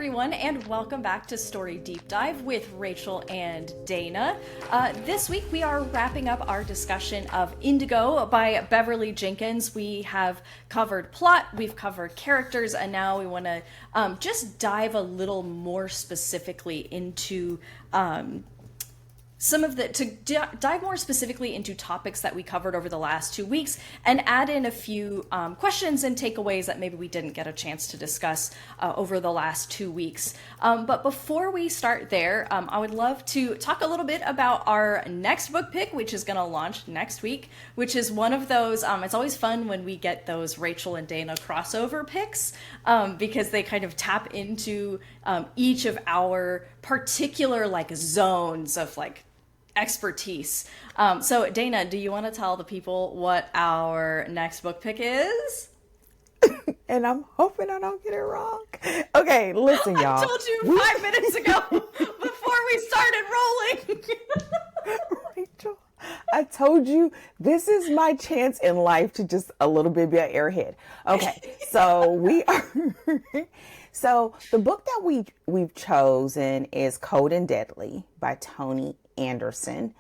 everyone, and welcome back to Story Deep Dive with Rachel and Dana. This week we are wrapping up our discussion of Indigo by Beverly Jenkins. We have covered plot, we've covered characters, and now we want to just dive a little more specifically into dive more specifically into topics that we covered over the last 2 weeks and add in a few questions and takeaways that maybe we didn't get a chance to discuss over the last 2 weeks. But before we start there, I would love to talk a little bit about our next book pick, which is going to launch next week, which is one of those, it's always fun when we get those Rachel and Dana crossover picks because they kind of tap into each of our particular zones of expertise. So Dana, do you want to tell the people what our next book pick is? And I'm hoping I don't get it wrong. Okay, listen, y'all. I told you 5 minutes ago before we started rolling. Rachel, I told you this is my chance in life to just a little bit be an airhead. Okay, so we are... So the book that we've chosen is Cold and Deadly by Toni Anderson.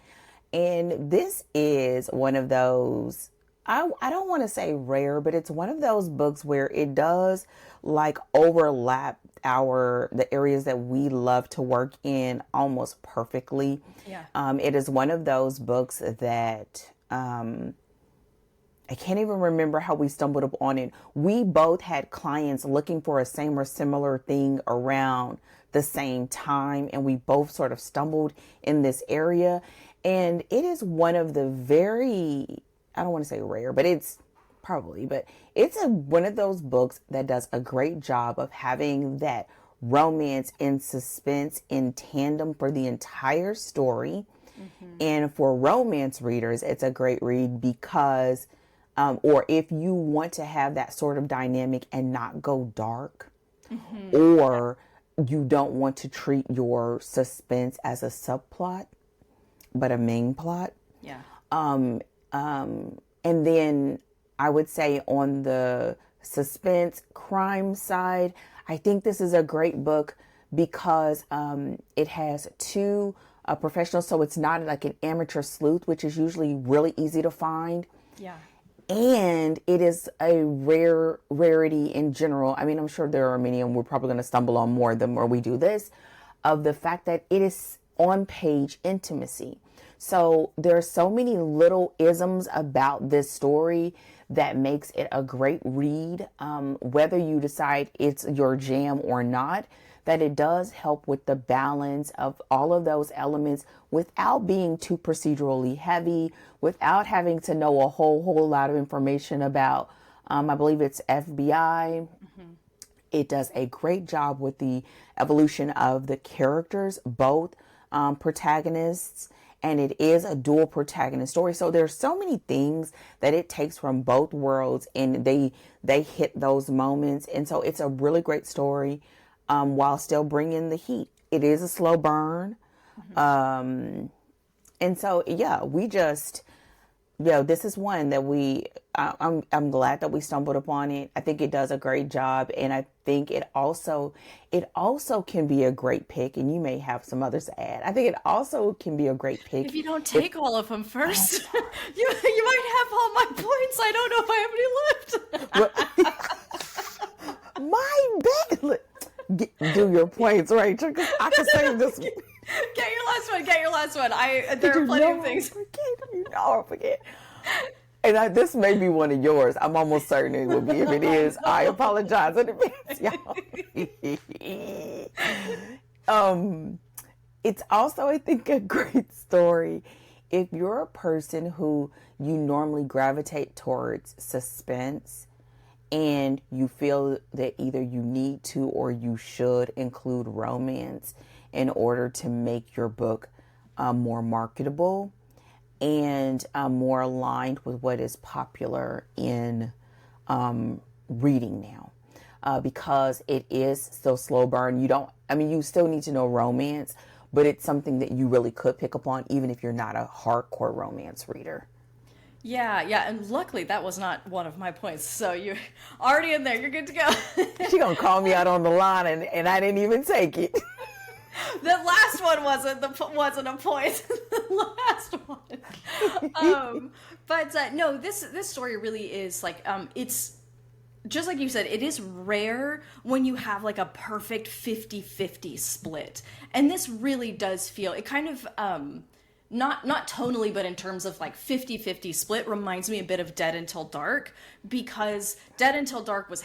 And this is one of those, I don't want to say rare, but it's one of those books where it does overlap the areas that we love to work in almost perfectly. Yeah. It is one of those books that I can't even remember how we stumbled upon it. We both had clients looking for a same or similar thing around the same time, and we both sort of stumbled in this area. And it is one of the I don't want to say rare, but it's one of those books that does a great job of having that romance and suspense in tandem for the entire story. Mm-hmm. And for romance readers, it's a great read because or if you want to have that sort of dynamic and not go dark, mm-hmm. or you don't want to treat your suspense as a subplot, but a main plot. Yeah. And then I would say on the suspense crime side, I think this is a great book because it has two professionals. So it's not like an amateur sleuth, which is usually really easy to find. Yeah. And it is a rarity in general. I mean, I'm sure there are many, and we're probably going to stumble on more the more we do this, of the fact that it is on-page intimacy. So there are so many little isms about this story that makes it a great read, whether you decide it's your jam or not, that it does help with the balance of all of those elements without being too procedurally heavy, without having to know a whole lot of information about, I believe it's FBI. Mm-hmm. It does a great job with the evolution of the characters, both protagonists, and it is a dual protagonist story. So there's so many things that it takes from both worlds, and they hit those moments. And so it's a really great story. While still bringing the heat. It is a slow burn. Mm-hmm. And so, this is one that I'm glad that we stumbled upon it. I think it does a great job. And I think it also can be a great pick, and you may have some others to add. I think it also can be a great pick. If you don't take all of them first, you might have all my points. I don't know if I have any left. My bad. Do your points, Rachel, because I can save this one. Get your last one. There are plenty of things. I forget. And this may be one of yours. I'm almost certain it will be. If it is, I apologize in advance, y'all. It's also, I think, a great story if you're a person who you normally gravitate towards suspense, and you feel that either you need to or you should include romance in order to make your book more marketable and more aligned with what is popular in reading now. Because it is still slow burn. You still need to know romance, but it's something that you really could pick up on even if you're not a hardcore romance reader. Yeah, yeah, and luckily that was not one of my points. So you're already in there. You're good to go. She gonna call me out on the line, and I didn't even take it. The last one wasn't a point. The last one. But no, this story really is like it's just like you said, it is rare when you have like a perfect 50-50 split. And this really does feel it kind of not tonally, but in terms of like 50-50 split reminds me a bit of Dead Until Dark, because Dead Until Dark was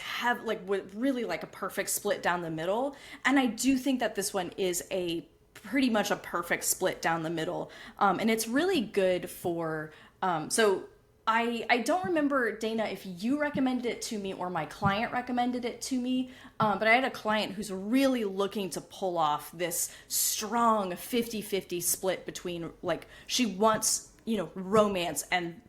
really like a perfect split down the middle. And I do think that this one is a pretty much a perfect split down the middle. And it's really good for, so I don't remember, Dana, if you recommended it to me or my client recommended it to me, but I had a client who's really looking to pull off this strong 50-50 split between, like, she wants, romance and,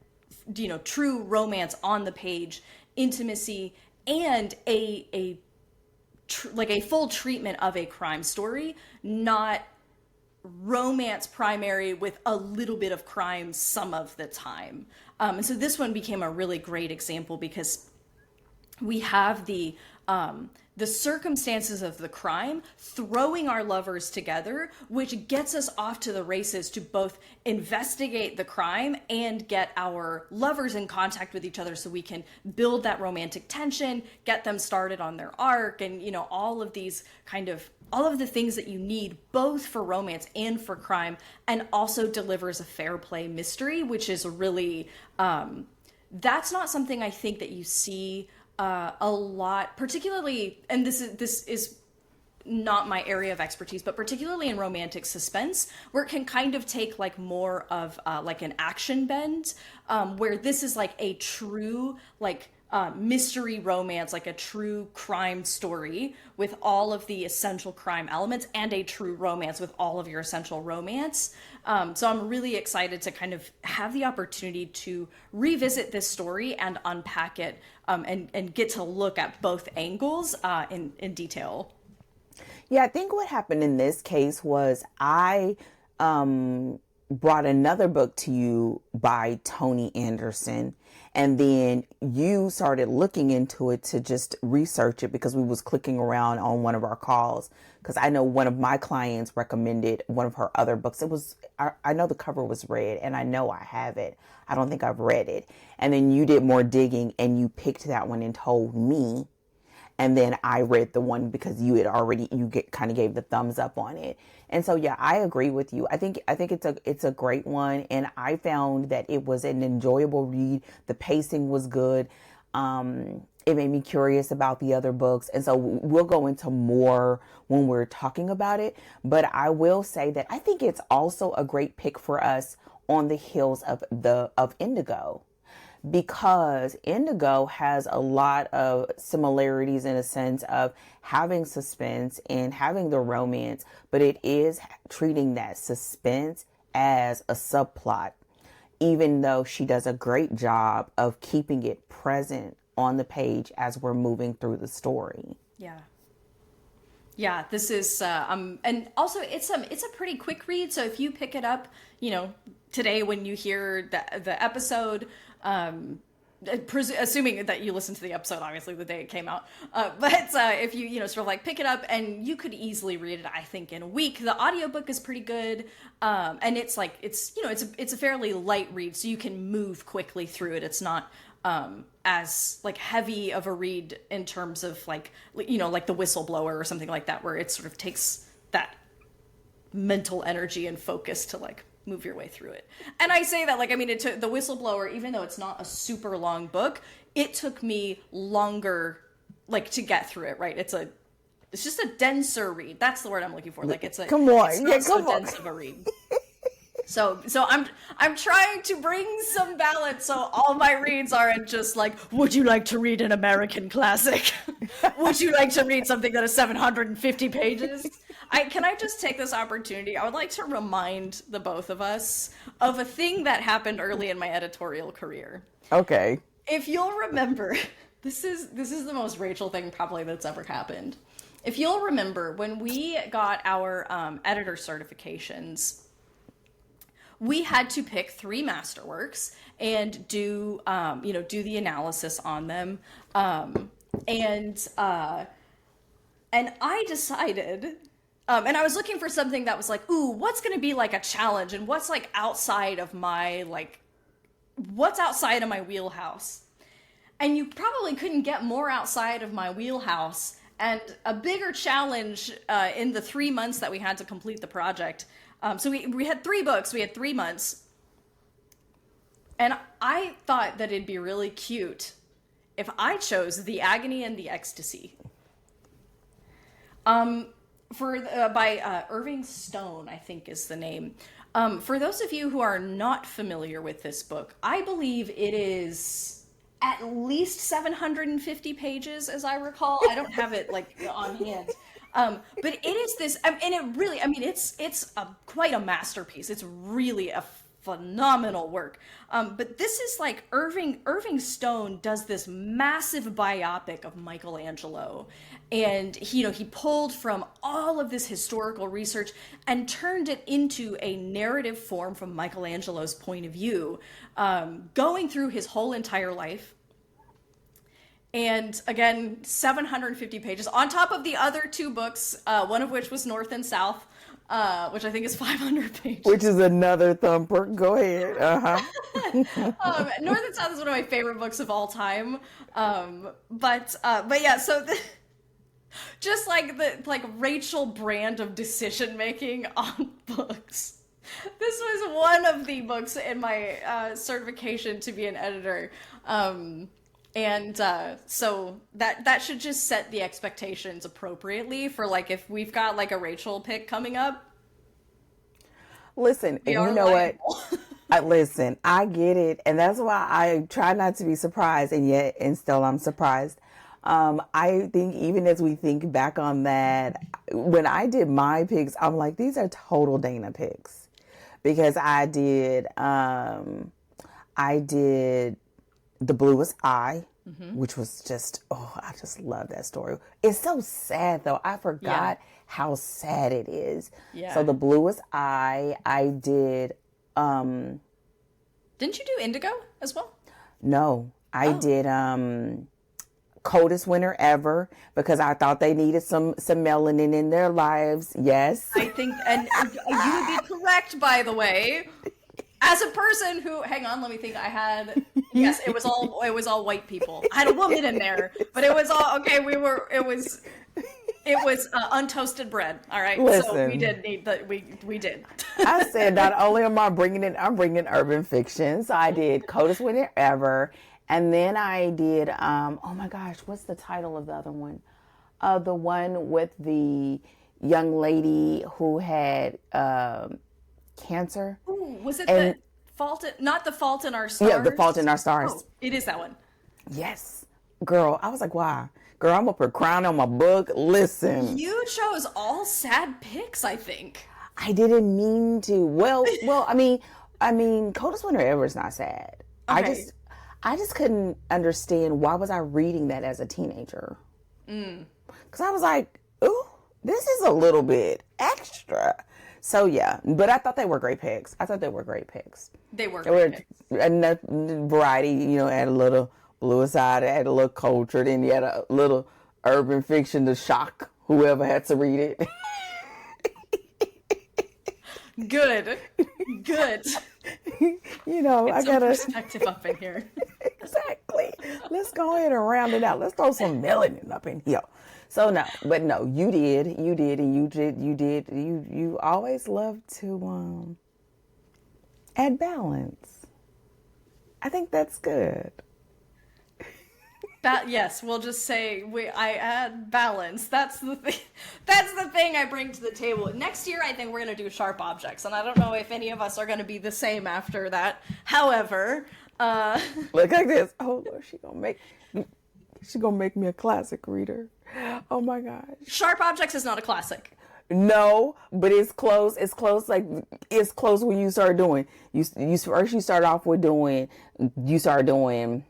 true romance on the page, intimacy, and a full treatment of a crime story, not romance primary with a little bit of crime some of the time. And so this one became a really great example because we have the circumstances of the crime throwing our lovers together, which gets us off to the races to both investigate the crime and get our lovers in contact with each other so we can build that romantic tension, get them started on their arc, and all of the things that you need both for romance and for crime, and also delivers a fair play mystery, which is really that's not something I think that you see a lot, particularly, and this is not my area of expertise, but particularly in romantic suspense, where it can kind of take like more of like an action bend, where this is like a true mystery romance, like a true crime story with all of the essential crime elements, and a true romance with all of your essential romance. So I'm really excited to kind of have the opportunity to revisit this story and unpack it, and get to look at both angles in detail. Yeah, I think what happened in this case was I brought another book to you by Toni Anderson, and then you started looking into it to just research it because we was clicking around on one of our calls, because I know one of my clients recommended one of her other books. It was, I know the cover was red, and I know I have it. I don't think I've read it. And then you did more digging and you picked that one and told me. And then I read the one because you kind of gave the thumbs up on it. And so, yeah, I agree with you. I think it's a great one. And I found that it was an enjoyable read. The pacing was good. It made me curious about the other books. And so we'll go into more when we're talking about it. But I will say that I think it's also a great pick for us on the heels of Indigo, because Indigo has a lot of similarities in a sense of having suspense and having the romance, but it is treating that suspense as a subplot, even though she does a great job of keeping it present on the page as we're moving through the story. Yeah. Yeah, this is and also it's a pretty quick read, so if you pick it up, today when you hear the episode, assuming that you listened to the episode, obviously the day it came out, but if you sort of like pick it up, and you could easily read it, I think, in a week. The audiobook is pretty good, and it's a fairly light read, so you can move quickly through it. It's not as like heavy of a read in terms of like the Whistleblower or something like that, where it sort of takes that mental energy and focus to like move your way through it. And I say that it took the Whistleblower, even though it's not a super long book, it took me longer to get through it, right? It's just a denser read. That's the word I'm looking for. It's not so dense of a read. So I'm trying to bring some balance, so all my reads aren't just like, would you like to read an American classic? Would you like to read something that is 750 pages? Can I just take this opportunity? I would like to remind the both of us of a thing that happened early in my editorial career. Okay. If you'll remember, this is the most Rachel thing probably that's ever happened. If you'll remember, when we got our editor certifications, we had to pick 3 masterworks and do, do the analysis on them. And I decided, and I was looking for something that was like, ooh, what's going to be like a challenge, and what's like outside of my, what's outside of my wheelhouse. And you probably couldn't get more outside of my wheelhouse and a bigger challenge in the 3 months that we had to complete the project. So we had 3 books, we had 3 months. And I thought that it'd be really cute if I chose The Agony and the Ecstasy. By Irving Stone, I think is the name. For those of you who are not familiar with this book, I believe it is at least 750 pages, as I recall. I don't have it on hand. But it is this, and it really, it's quite a masterpiece. It's really a phenomenal work. But this is like Irving Stone does this massive biopic of Michelangelo. And he pulled from all of this historical research and turned it into a narrative form from Michelangelo's point of view, going through his whole entire life. And again, 750 pages on top of the other 2 books, one of which was North and South, which I think is 500 pages. Which is another thumper. Go ahead. North and South is one of my favorite books of all time. But yeah, so just like the Rachel brand of decision making on books. This was one of the books in my certification to be an editor. So that should just set the expectations appropriately for if we've got a Rachel pick coming up. Listen, and you know what? Listen, I get it. And that's why I try not to be surprised, and still I'm surprised. I think even as we think back on that, when I did my picks, I'm like, these are total Dana picks, because I did The Bluest Eye, which was just, I just love that story. It's so sad though. I forgot how sad it is. Yeah. So The Bluest Eye, I did. Didn't you do Indigo as well? No, I did Coldest Winter Ever, because I thought they needed some melanin in their lives. Yes. I think, and you would be correct, by the way. As a person who, hang on, let me think. Yes, it was all white people. I had a woman in there, but it was all okay. It was untoasted bread. All right, listen, so we did need we did. I said not only am I bringing urban fiction, so I did Coldest Winter Ever, and then I did oh my gosh, what's the title of the other one? The one with the young lady who had cancer. Ooh, was it not The Fault in Our Stars? Yeah, The Fault in Our Stars. Oh, it is that one. Yes. Girl, I was like, wow. Girl, I'm up here crying on my book. Listen. You chose all sad picks, I think. I didn't mean to. Well, I mean, Coldest Winter Ever is not sad. Okay. I just couldn't understand, why was I reading that as a teenager? Because I was like, ooh, this is a little bit extra. So yeah, but I thought they were great picks. They were great picks. Enough variety, had a little Bluest Eye, had a little culture, then you had a little urban fiction to shock whoever had to read it. Good. I got perspective up in here. Exactly. Let's go ahead and round it out. Let's throw some melanin up in here. So no, you did, you always love to add balance. I think that's good. Yes, we'll just say I add balance. That's the thing. That's the thing I bring to the table. Next year, I think we're going to do sharp objects, and I don't know if any of us are going to be the same after that. However, look like this. Oh Lord, she gonna make me a classic reader. Oh my gosh. Sharp objects is not a classic. No, but it's close. It's close. It's close when you start doing. You start off with doing. You start doing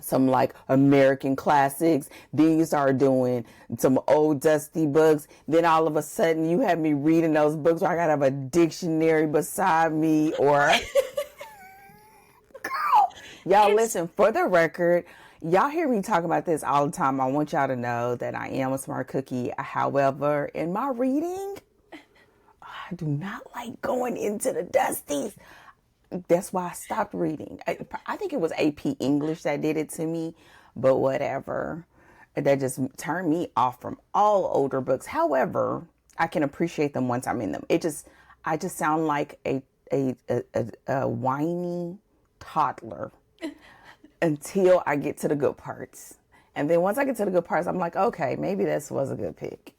some like American classics. Then you start doing some old dusty books. Then all of a sudden you have me reading those books where I gotta have a dictionary beside me or girl. Y'all listen, for the record, y'all hear me talk about this all the time. I want y'all to know that I am a smart cookie. However, in my reading, I do not like going into the dusties. That's why I stopped reading. I think it was AP English that did it to me, but whatever. That just turned me off from all older books. However, I can appreciate them once I'm in them. I just sound like a whiny toddler until I get to the good parts. And then once I get to the good parts, I'm like, okay, maybe this was a good pick.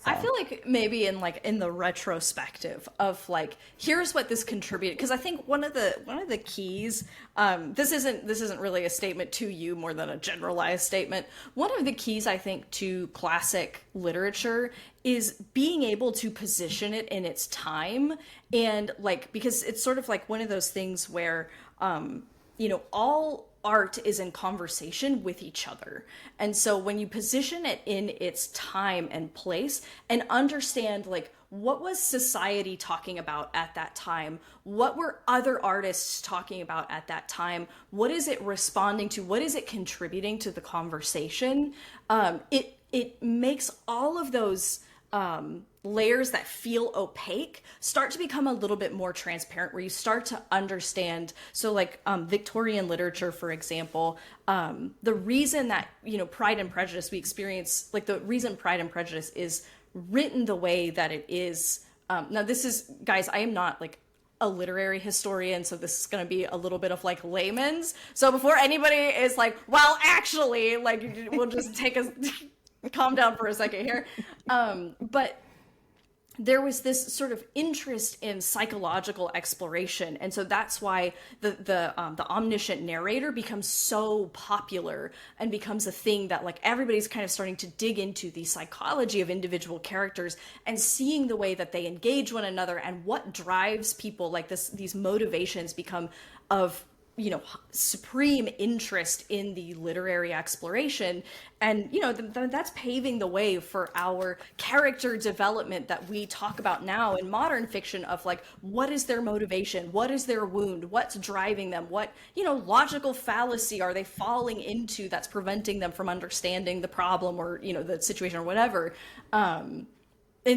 I feel like maybe in the retrospective of like, here's what this contributed, because I think one of the keys, this isn't really a statement to you more than a generalized statement. One of the keys I think to classic literature is being able to position it in its time, and like, because it's sort of like one of those things where all art is in conversation with each other. And so when you position it in its time and place and understand like, what was society talking about at that time? What were other artists talking about at that time? What is it responding to? What is it contributing to the conversation? It makes all of those layers that feel opaque start to become a little bit more transparent, where you start to understand. So like Victorian literature, for example, the reason that, Pride and Prejudice we experience, like the reason Pride and Prejudice is written the way that it is. Now this is, guys, I am not like a literary historian, so this is going to be a little bit of like layman's. So before anybody is like, well, actually, like, we'll just take a calm down for a second here. But there was this sort of interest in psychological exploration, and so that's why the omniscient narrator becomes so popular and becomes a thing that like everybody's kind of starting to dig into the psychology of individual characters and seeing the way that they engage one another and what drives people. Like these motivations become of supreme interest in the literary exploration. And, that's paving the way for our character development that we talk about now in modern fiction of like, what is their motivation? What is their wound? What's driving them? What, logical fallacy are they falling into that's preventing them from understanding the problem or, the situation or whatever. And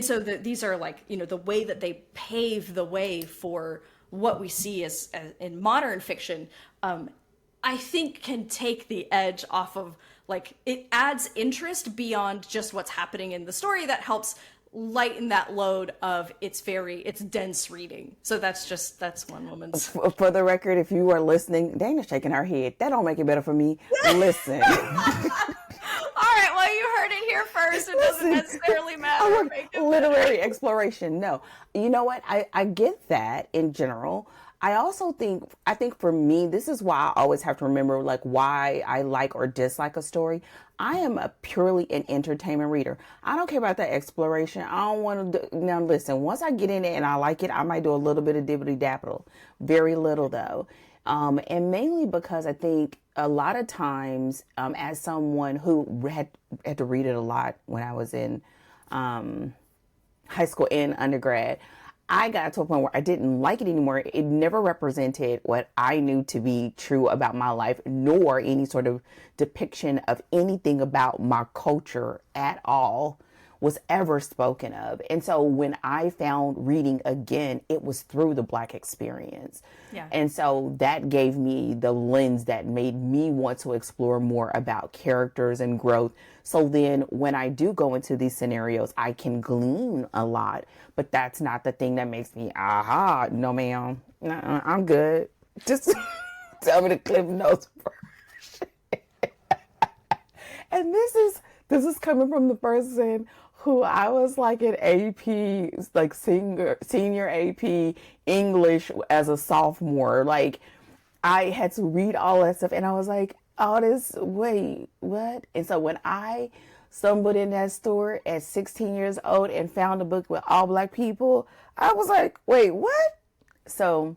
so these are like, the way that they pave the way for what we see as in modern fiction, I think can take the edge off of, like, it adds interest beyond just what's happening in the story that helps lighten that load of it's dense reading. So that's one woman's. For the record, if you are listening, Dana's shaking her head. That don't make it better for me. Listen. All right, well, you heard it here first. It doesn't necessarily matter. Literary exploration. No. You know what? I get that in general. I also think for me, this is why I always have to remember like why I like or dislike a story. I am purely an entertainment reader. I don't care about that exploration. I don't want to now listen, once I get in it and I like it, I might do a little bit of dibbity dabbity. Very little though. And mainly because I think a lot of times, as someone who had to read it a lot when I was in high school and undergrad, I got to a point where I didn't like it anymore. It never represented what I knew to be true about my life, nor any sort of depiction of anything about my culture at all was ever spoken of. And so when I found reading again, it was through the Black experience. Yeah. And so that gave me the lens that made me want to explore more about characters and growth. So then when I do go into these scenarios, I can glean a lot, but that's not the thing that makes me, no ma'am, I'm good. Just tell me the Cliff Notes version. And this is coming from the person who I was like an AP, like senior AP English as a sophomore. Like I had to read all that stuff and I was like, wait, what? And so when I stumbled in that store at 16 years old and found a book with all Black people, I was like, wait, what? So,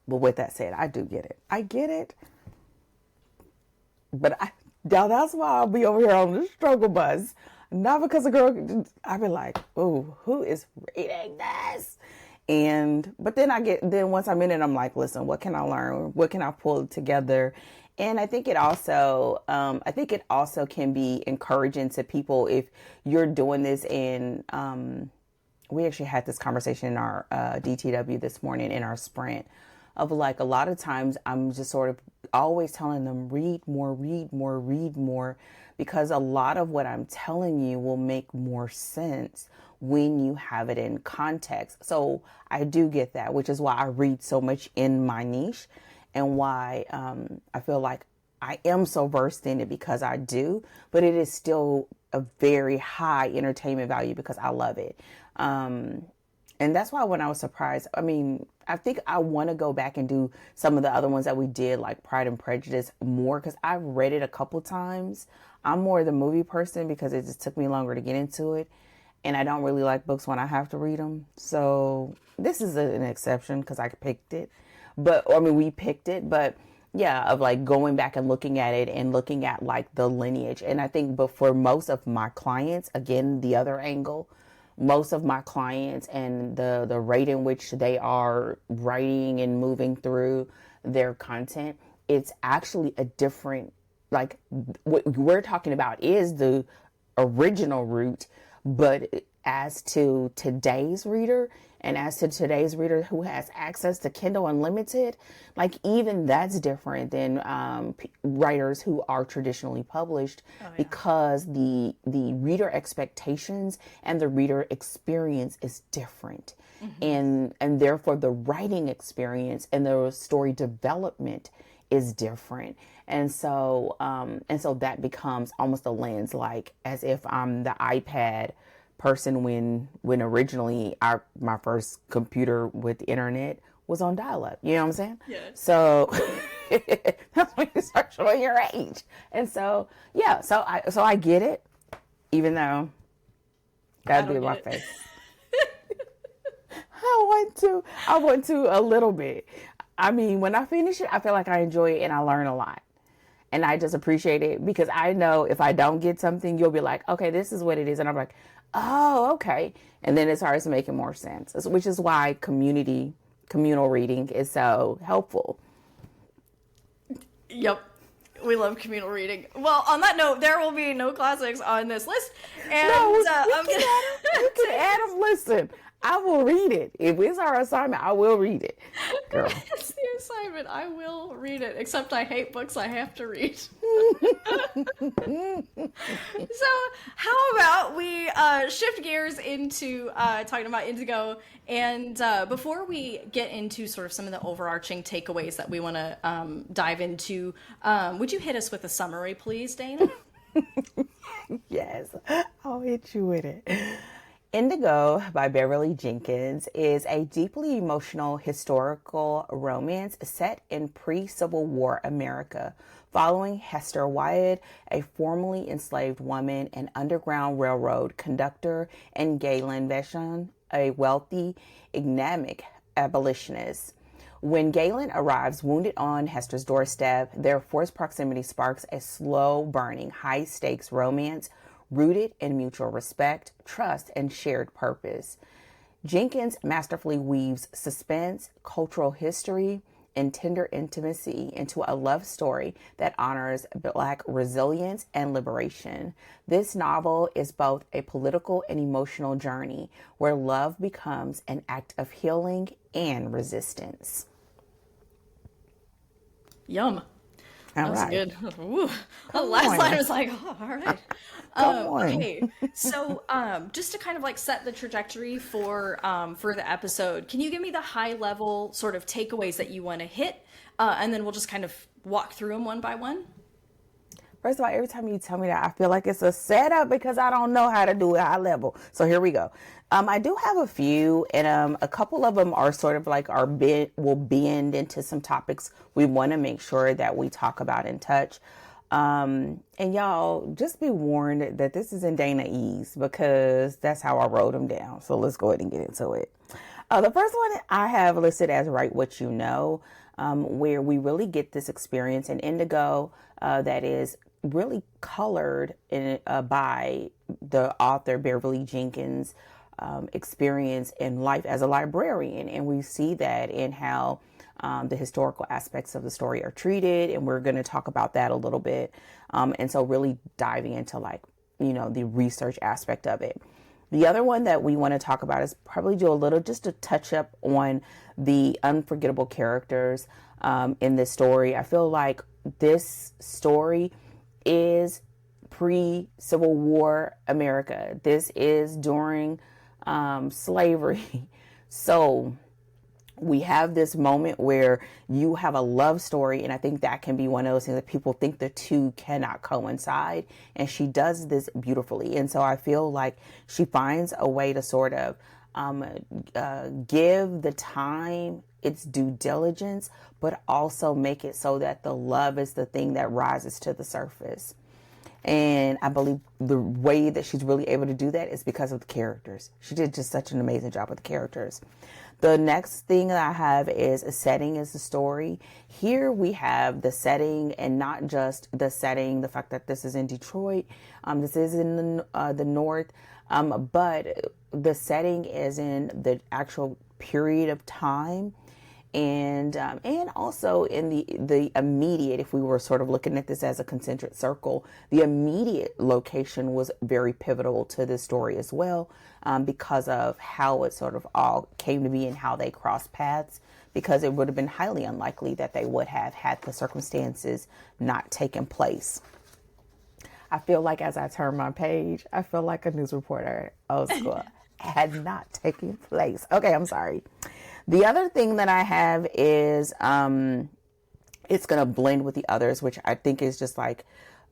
but with that said, I do get it. I get it. but now that's why I'll be over here on the struggle bus. Not because a girl, I'll be like, oh, who is reading this? But then once I'm in it, I'm like, listen, what can I learn? What can I pull together? And I think it also can be encouraging to people if you're doing this. And we actually had this conversation in our DTW this morning in our sprint of like, a lot of times I'm just sort of always telling them, read more, read more, read more, because a lot of what I'm telling you will make more sense when you have it in context. So I do get that, which is why I read so much in my niche, and why I feel like I am so versed in it, because I do, but it is still a very high entertainment value because I love it. And that's why when I was surprised, I mean, I think I want to go back and do some of the other ones that we did, like Pride and Prejudice, more, because I've read it a couple times. I'm more the movie person because it just took me longer to get into it. And I don't really like books when I have to read them. So this is an exception because I picked it. We picked it. But yeah, of like going back and looking at it and looking at like the lineage. And I think, but for most of my clients, again, the other angle, most of my clients and the rate in which they are writing and moving through their content, it's actually a different, like what we're talking about is the original route, but as to today's reader and as to today's reader who has access to Kindle Unlimited, like even that's different than writers who are traditionally published, because the reader expectations and the reader experience is different. And therefore the writing experience and the story development is different. And so that becomes almost a lens, like as if I'm the iPad person when originally my first computer with the internet was on dial-up. You know what I'm saying? Yeah. So that's when you start showing your age. And so yeah, so I get it, even though that'd be my face. I want to a little bit. I mean, when I finish it, I feel like I enjoy it and I learn a lot. And I just appreciate it, because I know if I don't get something, you'll be like, okay, this is what it is. And I'm like, oh, okay. And then it starts making more sense, which is why communal reading is so helpful. Yep. We love communal reading. Well, on that note, there will be no classics on this list. And you can add them. Listen, I will read it. If it's our assignment, I will read it. Girl. It's the assignment. I will read it, except I hate books I have to read. So how about we shift gears into talking about Indigo. And before we get into sort of some of the overarching takeaways that we want to dive into, would you hit us with a summary, please, Dana? Yes, I'll hit you with it. Indigo by Beverly Jenkins is a deeply emotional historical romance set in pre-Civil War America, following Hester Wyatt, a formerly enslaved woman, an Underground Railroad conductor, and Galen Vashon, a wealthy, enigmatic abolitionist. When Galen arrives wounded on Hester's doorstep, their forced proximity sparks a slow-burning, high-stakes romance rooted in mutual respect, trust, and shared purpose. Jenkins masterfully weaves suspense, cultural history, and tender intimacy into a love story that honors Black resilience and liberation. This novel is both a political and emotional journey where love becomes an act of healing and resistance. Yum. That was good. Ooh. The Come last on. line was like, oh, all right. Come on. Okay, so just to kind of like set the trajectory for the episode, can you give me the high level sort of takeaways that you want to hit, and then we'll just kind of walk through them one by one? First of all, every time you tell me that, I feel like it's a setup because I don't know how to do it high level. So here we go. I do have a few, and a couple of them are sort of like will bend into some topics we want to make sure that we talk about and touch. And y'all, just be warned that this is in Dana E's because that's how I wrote them down. So let's go ahead and get into it. The first one I have listed as Write What You Know, where we really get this experience in Indigo that is really colored by the author Beverly Jenkins' experience in life as a librarian. And we see that in how the historical aspects of the story are treated. And we're going to talk about that a little bit. And so really diving into like, the research aspect of it. The other one that we want to talk about is probably do a little, just to touch up on the unforgettable characters in this story. I feel like this story is pre-Civil War America. This is during slavery. So we have this moment where you have a love story, and I think that can be one of those things that people think the two cannot coincide, and she does this beautifully. And so I feel like she finds a way to sort of give the time its due diligence, but also make it so that the love is the thing that rises to the surface. And I believe the way that she's really able to do that is because of the characters. She did just such an amazing job with the characters. The next thing that I have is a setting is the story. Here we have the setting, and not just the setting, the fact that this is in Detroit, this is in the North, but the setting is in the actual period of time. And also in the immediate, if we were sort of looking at this as a concentric circle, the immediate location was very pivotal to this story as well, because of how it sort of all came to be and how they crossed paths, because it would have been highly unlikely that they would have had the circumstances not taken place. I feel like as I turn my page, I feel like a news reporter, old school, had not taken place. Okay, I'm sorry. The other thing that I have is it's going to blend with the others, which I think is just like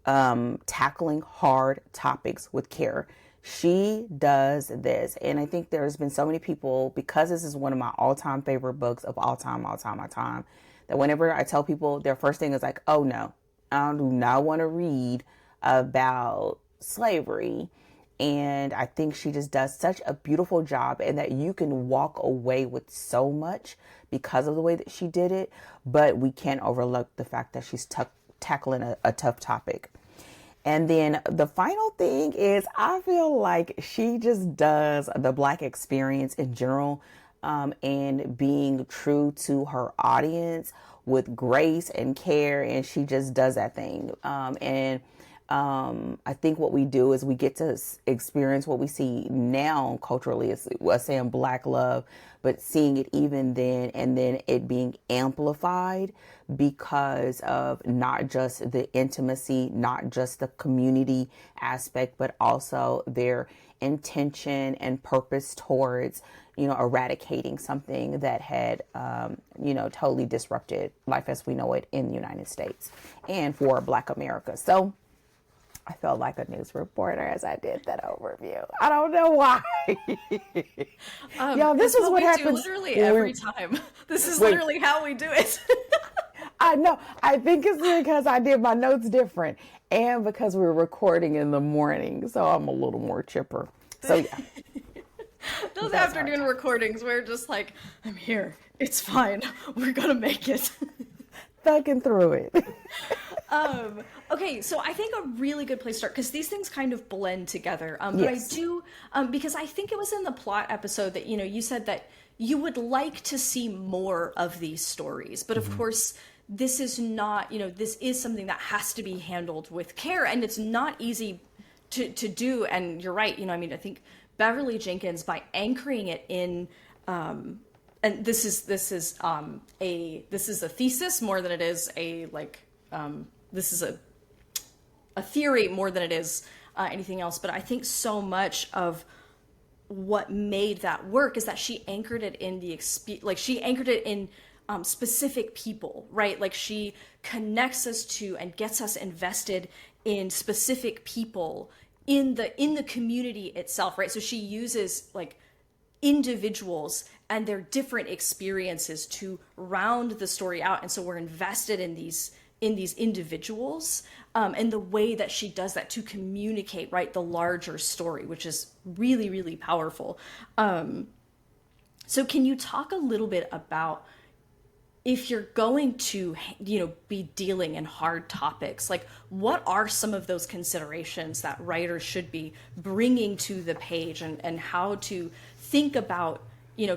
tackling hard topics with care. She does this. And I think there's been so many people, because this is one of my all-time favorite books of all time, that whenever I tell people, their first thing is like, oh no, I do not want to read about slavery. And I think she just does such a beautiful job, and that you can walk away with so much because of the way that she did it. But we can't overlook the fact that she's tackling a tough topic. And then the final thing is, I feel like she just does the Black experience in general, and being true to her audience with grace and care. And she just does that thing. I think what we do is we get to experience what we see now culturally as saying Black love, but seeing it even then, and then it being amplified because of not just the intimacy, not just the community aspect, but also their intention and purpose towards, eradicating something that had, totally disrupted life as we know it in the United States and for Black America. So I felt like a news reporter as I did that overview. I don't know why. This is what happens literally every time. This is literally how we do it. I know. I think it's because I did my notes different, and because we're recording in the morning, so I'm a little more chipper. So yeah. Those afternoon recordings, we're just like, I'm here. It's fine. We're gonna make it. Thugging through it. Okay, so I think a really good place to start, because these things kind of blend together. But Yes. I do, because I think it was in the plot episode that, you said that you would like to see more of these stories. But of course, this is not, this is something that has to be handled with care, and it's not easy to do. And you're right, I think Beverly Jenkins, by anchoring it in, and this is a thesis more than it is this is a theory more than it is anything else. But I think so much of what made that work is that she anchored it in she anchored it in specific people, right? Like she connects us to and gets us invested in specific people in the community itself, right? So she uses like individuals and their different experiences to round the story out, and so we're invested in these individuals, and the way that she does that to communicate, right, the larger story, which is really, really powerful. So can you talk a little bit about if you're going to, be dealing in hard topics, like what are some of those considerations that writers should be bringing to the page, and how to think about,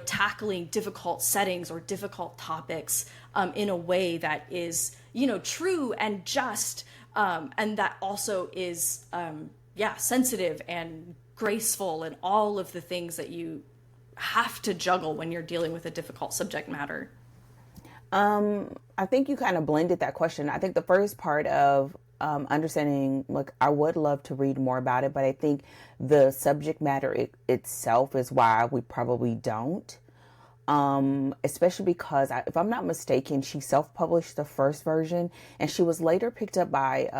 tackling difficult settings or difficult topics in a way that is, true and just, and that also is, sensitive and graceful, and all of the things that you have to juggle when you're dealing with a difficult subject matter. I think you kind of blended that question. I think the first part of understanding, look, I would love to read more about it, but I think the subject matter itself is why we probably don't. Especially because, if I'm not mistaken, she self-published the first version, and she was later picked up by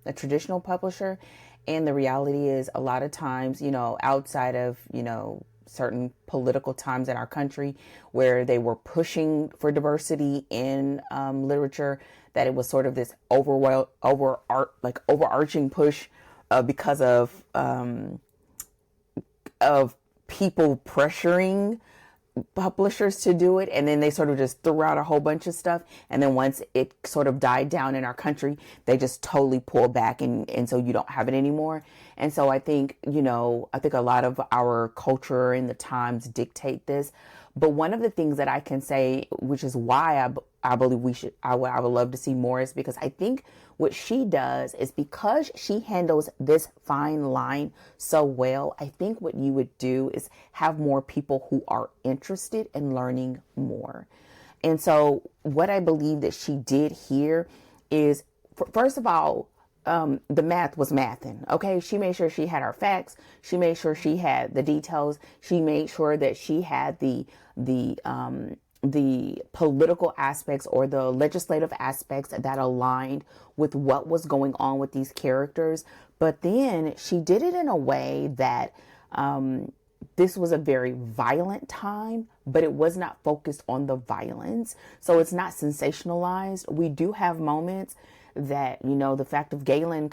a traditional publisher. And the reality is, a lot of times, outside of, certain political times in our country where they were pushing for diversity in literature, that it was sort of this overarching push because of people pressuring publishers to do it, and then they sort of just threw out a whole bunch of stuff, and then once it sort of died down in our country, they just totally pulled back, and so you don't have it anymore. And so I think a lot of our culture and the times dictate this. But one of the things that I can say, which is why I believe I would love to see more, is because I think what she does is, because she handles this fine line so well, I think what you would do is have more people who are interested in learning more. And so what I believe that she did here is, first of all, the math was mathing. Okay. She made sure she had her facts. She made sure she had the details. She made sure that she had the political aspects or the legislative aspects that aligned with what was going on with these characters. But then she did it in a way that, this was a very violent time, but it was not focused on the violence. So it's not sensationalized. We do have moments that, the fact of Galen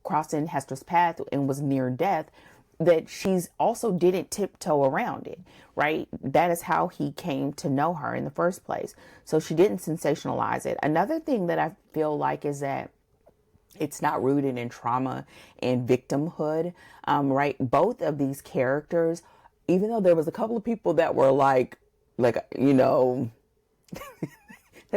crossing Hester's path and was near death, that she's also didn't tiptoe around it, right? That is how he came to know her in the first place. So she didn't sensationalize it. Another thing that I feel like is that it's not rooted in trauma and victimhood, right? Both of these characters, even though there was a couple of people that were like, they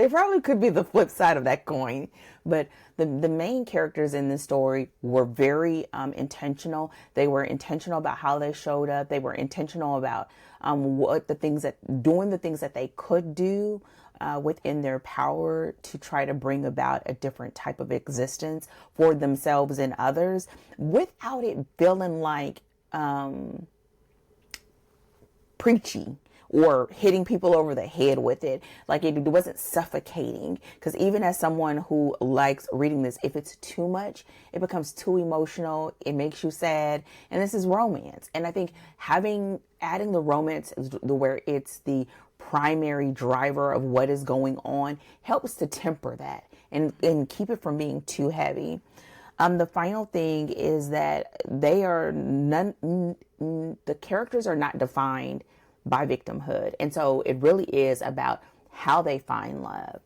probably could be the flip side of that coin. But the main characters in this story were very intentional. They were intentional about how they showed up. They were intentional about doing the things that they could do within their power to try to bring about a different type of existence for themselves and others, without it feeling like preachy or hitting people over the head with it. Like, it wasn't suffocating. Because even as someone who likes reading this, if it's too much, it becomes too emotional. It makes you sad. And this is romance. And I think adding the romance where it's the primary driver of what is going on helps to temper that and keep it from being too heavy. The final thing is that the characters are not defined by victimhood. And so it really is about how they find love.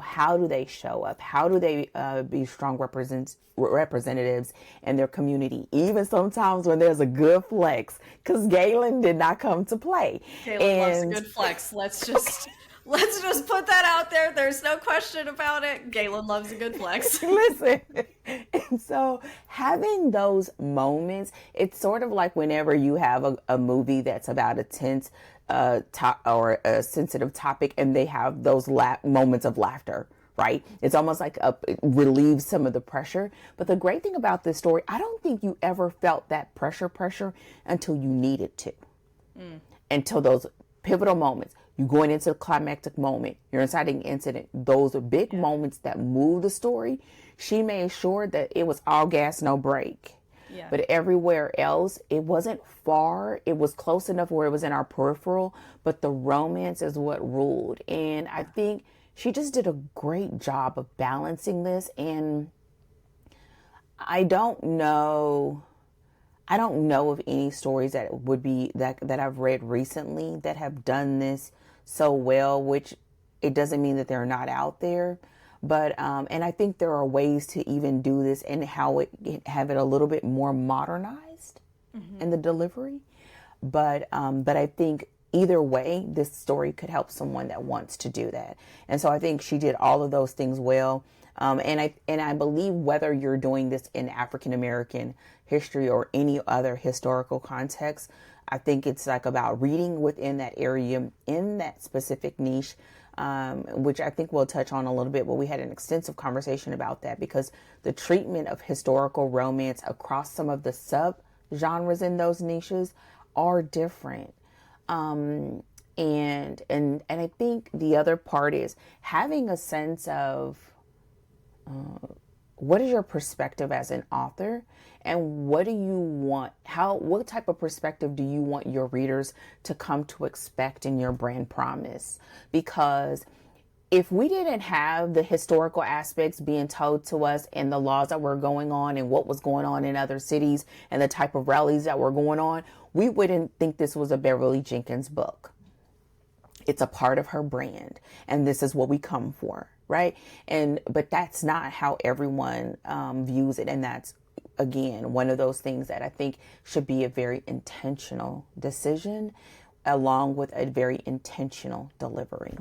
How do they show up? How do they be strong representatives in their community? Even sometimes when there's a good flex, because Galen did not come to play. Galen loves a good flex. Let's just put that out there. There's no question about it. Galen loves a good flex. Listen. And so having those moments, it's sort of like whenever you have a movie that's about a tense or a sensitive topic, and they have those moments of laughter, right? It's almost like it relieves some of the pressure. But the great thing about this story, I don't think you ever felt that pressure until you needed to. Until those pivotal moments. You're going into the climactic moment. You're inciting incident. Those are big moments that move the story. She made sure that it was all gas, no brake. Yeah. But everywhere else, it wasn't far. It was close enough where it was in our peripheral. But the romance is what ruled. And I think she just did a great job of balancing this. And I don't know of any stories that would be that I've read recently that have done this so well, which it doesn't mean that they're not out there. But and I think there are ways to even do this and have it a little bit more modernized in the delivery. But I think either way, this story could help someone that wants to do that. And so I think she did all of those things well. And I believe whether you're doing this in African American history or any other historical context, I think it's like about reading within that area in that specific niche, which I think we'll touch on a little bit. But we had an extensive conversation about that because the treatment of historical romance across some of the sub genres in those niches are different. And I think the other part is having a sense of what is your perspective as an author, and what do you want? What type of perspective do you want your readers to come to expect in your brand promise? Because if we didn't have the historical aspects being told to us and the laws that were going on and what was going on in other cities and the type of rallies that were going on, we wouldn't think this was a Beverly Jenkins book. It's a part of her brand, and this is what we come for, right? But that's not how everyone views it, and that's, again, one of those things that I think should be a very intentional decision along with a very intentional delivery.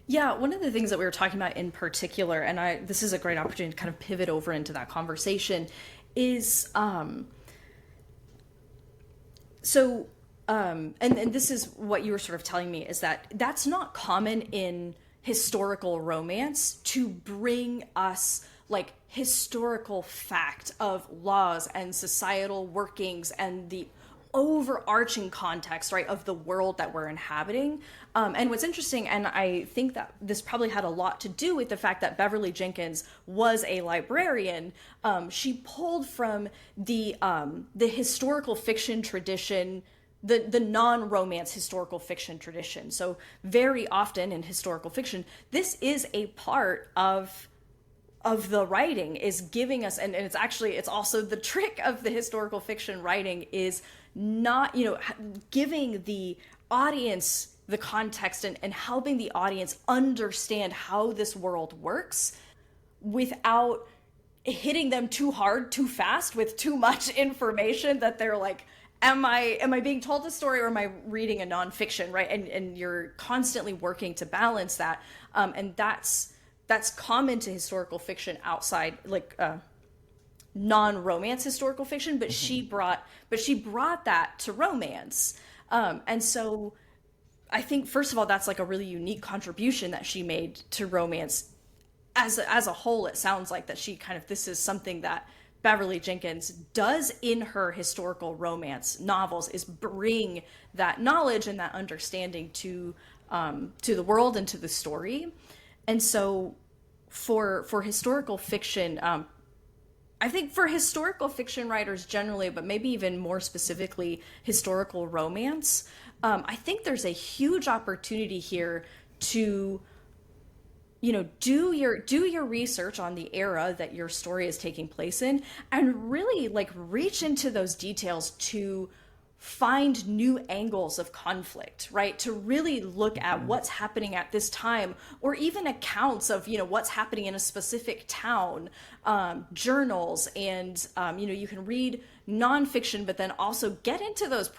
Yeah, one of the things that we were talking about in particular, and this is a great opportunity to kind of pivot over into that conversation, is and this is what you were sort of telling me, is that that's not common in historical romance to bring us like historical fact of laws and societal workings and the overarching context, right, of the world that we're inhabiting. And what's interesting, and I think that this probably had a lot to do with the fact that Beverly Jenkins was a librarian. She pulled from the historical fiction tradition, the non-romance historical fiction tradition. So very often in historical fiction, this is a part of the writing, is giving us, and it's also the trick of the historical fiction writing, is not, giving the audience the context and helping the audience understand how this world works without hitting them too hard, too fast, with too much information that they're like, am I being told a story or am I reading a nonfiction, right? And you're constantly working to balance that. And that's common to historical fiction outside, like, non-romance historical fiction, but she brought that to romance. And so I think, first of all, that's like a really unique contribution that she made to romance as a whole. It sounds like that this is something that Beverly Jenkins does in her historical romance novels, is bring that knowledge and that understanding to the world and to the story. And so for historical fiction, I think for historical fiction writers generally, but maybe even more specifically historical romance, I think there's a huge opportunity here to, do your research on the era that your story is taking place in, and really like reach into those details to find new angles of conflict, right? To really look at what's happening at this time, or even accounts of, what's happening in a specific town, journals, and, you can read nonfiction, but then also get into those.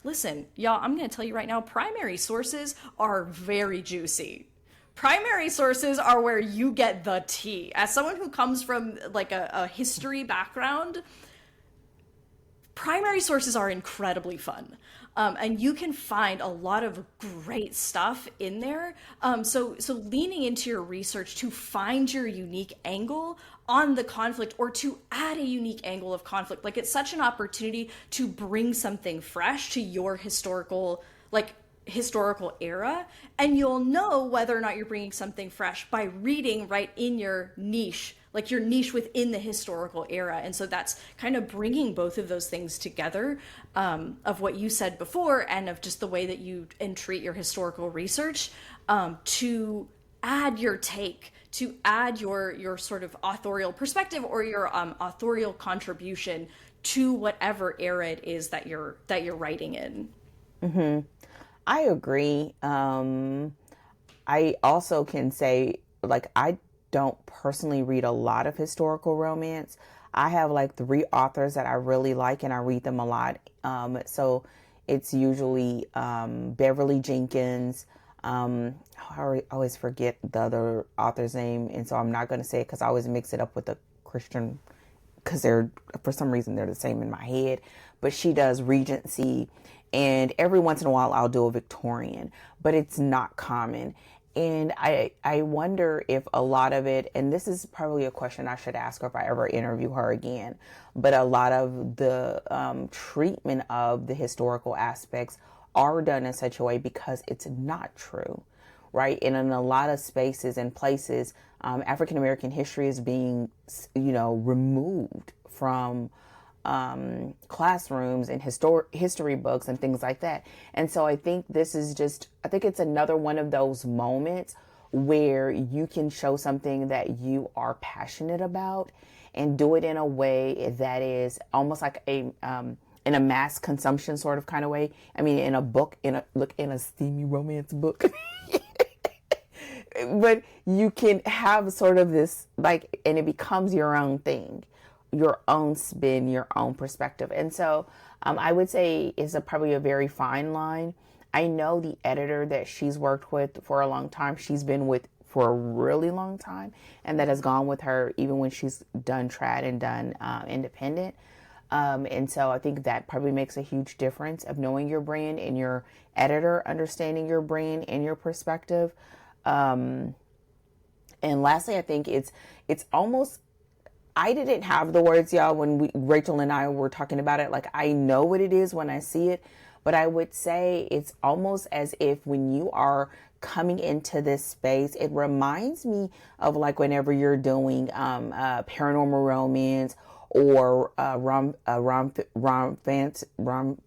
Listen, y'all, I'm going to tell you right now, primary sources are very juicy. Primary sources are where you get the tea. As someone who comes from like a history background, primary sources are incredibly fun. And you can find a lot of great stuff in there. So leaning into your research to find your unique angle on the conflict, or to add a unique angle of conflict. Like, it's such an opportunity to bring something fresh to your historical era, and you'll know whether or not you're bringing something fresh by reading right in your niche, like your niche within the historical era. And so that's kind of bringing both of those things together, of what you said before, and of just the way that you entreat your historical research, to add your take, to add your sort of authorial perspective, or your authorial contribution to whatever era it is that you're writing in. I agree. I also can say, like, I don't personally read a lot of historical romance. I have like three authors that I really like, and I read them a lot. So it's usually Beverly Jenkins. I always forget the other author's name, and so I'm not going to say it because I always mix it up with the Christian, because they're, for some reason, they're the same in my head. But she does Regency, and every once in a while I'll do a Victorian, but it's not common. And I wonder if a lot of it, and this is probably a question I should ask her if I ever interview her again, but a lot of the treatment of the historical aspects are done in such a way because it's not true, right? And in a lot of spaces and places, African American history is being, removed from classrooms and history books and things like that. And so I think I think it's another one of those moments where you can show something that you are passionate about and do it in a way that is almost like in a mass consumption sort of kind of way. I mean, in a book, in a steamy romance book. But you can have sort of this, like, and it becomes your own thing, your own spin, your own perspective. And so I would say it's probably a very fine line. I know the editor that she's worked with for a long time, she's been with for a really long time, and that has gone with her even when she's done trad and done independent. And so I think that probably makes a huge difference of knowing your brand and your editor understanding your brand and your perspective. And lastly, I think it's almost, I didn't have the words, y'all, when Rachel and I were talking about it. Like, I know what it is when I see it, but I would say it's almost as if when you are coming into this space, it reminds me of like whenever you're doing paranormal romance or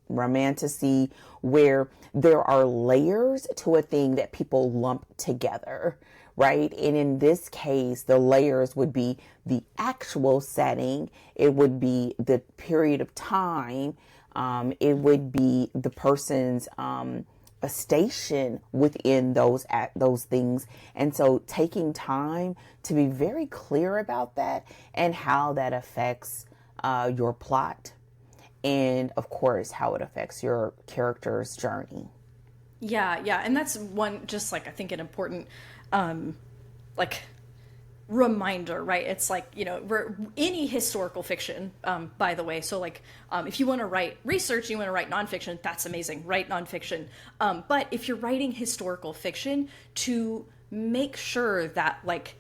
romantasy, where there are layers to a thing that people lump together, right? And in this case, the layers would be the actual setting. It would be the period of time. It would be the person's a station within those things. And so taking time to be very clear about that and how that affects your plot, and of course how it affects your character's journey. Yeah, and that's one, just like, I think an important like reminder, right? It's like, any historical fiction, by the way. So like, if you want to write research, you want to write nonfiction, that's amazing. Write nonfiction. But if you're writing historical fiction, to make sure that like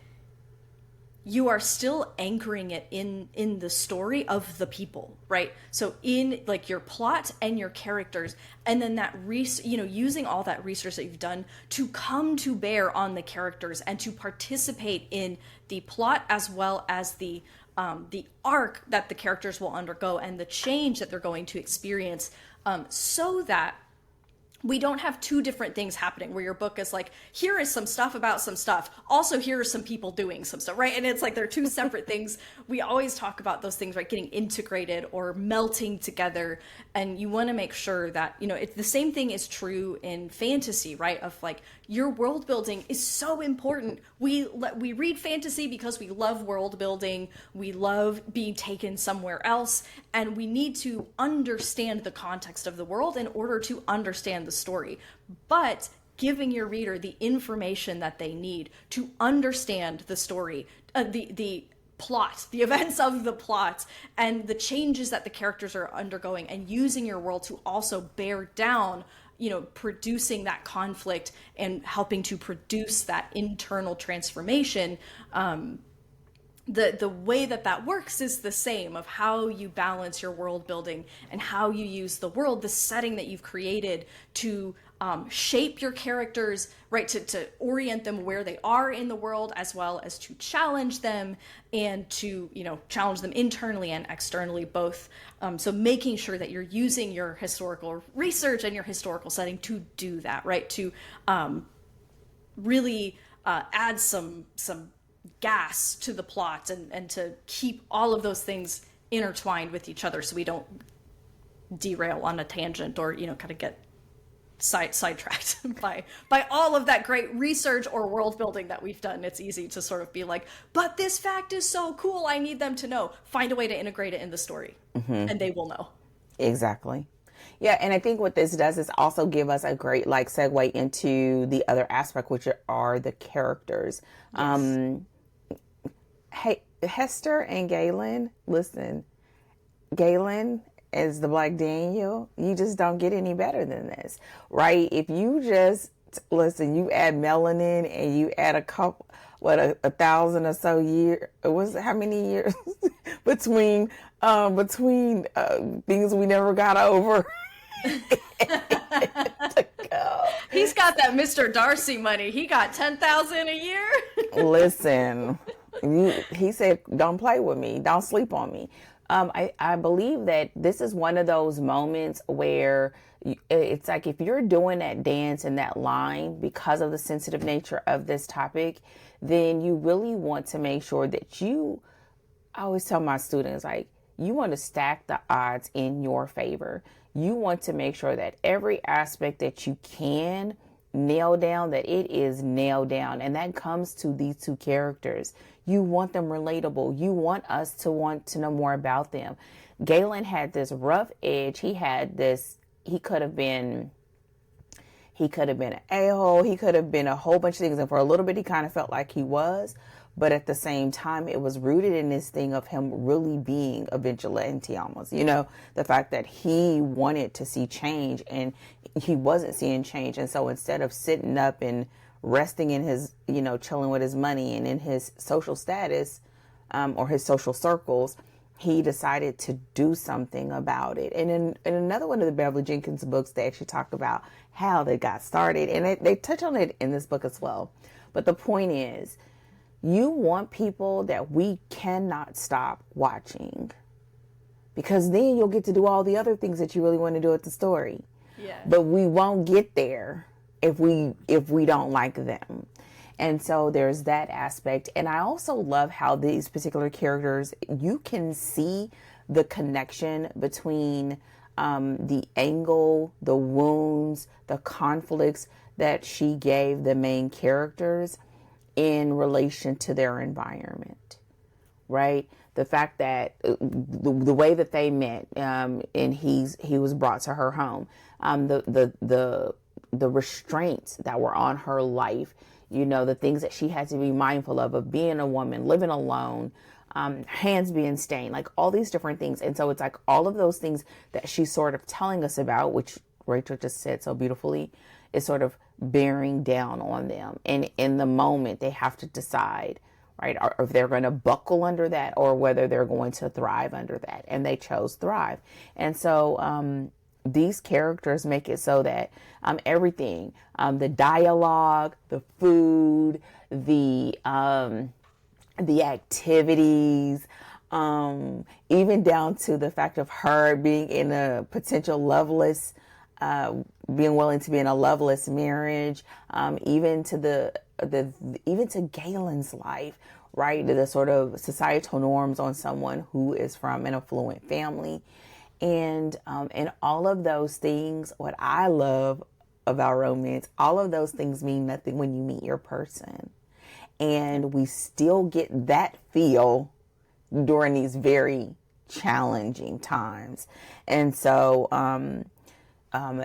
you are still anchoring it in the story of the people, right? So in like your plot and your characters, and then that using all that research that you've done to come to bear on the characters and to participate in the plot, as well as the arc that the characters will undergo and the change that they're going to experience, so that we don't have two different things happening where your book is like, here is some stuff about some stuff, also here are some people doing some stuff, right? And it's like they're two separate things. We always talk about those things, right, getting integrated or melting together. And you want to make sure that, the same thing is true in fantasy, right? Of like, your world building is so important. We read fantasy because we love world building, we love being taken somewhere else, and we need to understand the context of the world in order to understand the story. But giving your reader the information that they need to understand the story, the plot, the events of the plot, and the changes that the characters are undergoing, and using your world to also bear down, producing that conflict and helping to produce that internal transformation. The way that works is the same, of how you balance your world building and how you use the world, the setting that you've created, to shape your characters, right, to orient them where they are in the world, as well as to challenge them, and to challenge them internally and externally both. So making sure that you're using your historical research and your historical setting to do that, right, to really add some gas to the plot, and to keep all of those things intertwined with each other, so we don't derail on a tangent or kind of get sidetracked by all of that great research or world building that we've done. It's easy to sort of be like, but this fact is so cool, I need them to know. Find a way to integrate it in the story, and they will know. Exactly. Yeah, and I think what this does is also give us a great like segue into the other aspect, which are the characters. Yes. Hey, Hester and Galen, listen, Galen as the Black Daniel, you just don't get any better than this, right? If you just listen, you add melanin and you add a couple, what, 1,000 or so years, how many years between things we never got over. He's got that Mr. Darcy money. He got 10,000 a year. Listen, he said, don't play with me. Don't sleep on me. I believe that this is one of those moments where it's like if you're doing that dance and that line because of the sensitive nature of this topic, then you really want to make sure that I always tell my students, like, you want to stack the odds in your favor. You want to make sure that every aspect that you can nail down, that it is nailed down. And that comes to these two characters. You want them relatable. You want us to want to know more about them. Galen had this rough edge. He could have been an a-hole. He could have been a whole bunch of things. And for a little bit, he kind of felt like he was. But at the same time, it was rooted in this thing of him really being a vigilante almost. You know, the fact that he wanted to see change and he wasn't seeing change. And so instead of sitting up and resting in his, chilling with his money and in his social status or his social circles, he decided to do something about it. And in another one of the Beverly Jenkins books, they actually talk about how they got started. And they touch on it in this book as well. But the point is, you want people that we cannot stop watching, because then you'll get to do all the other things that you really want to do with the story. Yeah. But we won't get there if we don't like them. And so there's that aspect. And I also love how these particular characters, you can see the connection between the angle, the wounds, the conflicts that she gave the main characters in relation to their environment, right? The fact that the way that they met, and he was brought to her home, the restraints that were on her life, the things that she had to be mindful of being a woman, living alone, hands being stained, like all these different things. And so it's like all of those things that she's sort of telling us about, which Rachel just said so beautifully, is sort of bearing down on them. And in the moment, they have to decide, right, or if they're going to buckle under that or whether they're going to thrive under that. And they chose thrive. And so these characters make it so that everything, the dialogue, the food, the activities, even down to the fact of her being in a potential loveless, being willing to be in a loveless marriage, even to even to Galen's life, right? The sort of societal norms on someone who is from an affluent family, and all of those things. What I love about romance, all of those things mean nothing when you meet your person, and we still get that feel during these very challenging times, and so.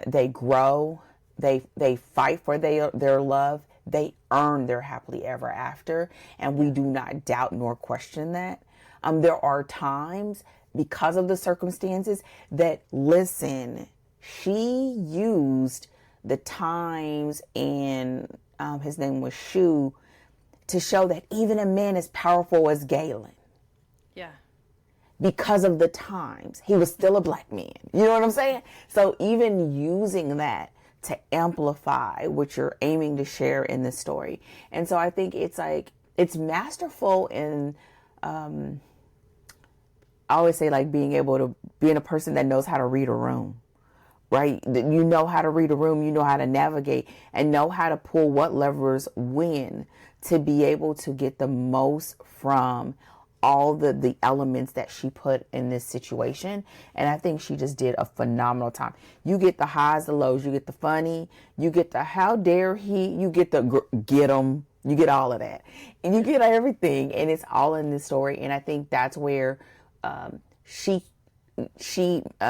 They grow, they fight for their love, they earn their happily ever after, and we do not doubt nor question that. There are times, because of the circumstances, that, listen, she used the times, and his name was Shu, to show that even a man as powerful as Galen, yeah, because of the times, he was still a black man. You know what I'm saying? So even using that to amplify what you're aiming to share in this story. And so I think it's like, it's masterful in, I always say, like, being a person that knows how to read a room, right? You know how to read a room, you know how to navigate and know how to pull what levers when to be able to get the most from all the elements that she put in this situation. And I think she just did a phenomenal time. You get the highs, the lows, you get the funny, you get the how dare he, you get the get him, you get all of that. And you get everything. And it's all in this story. And I think that's where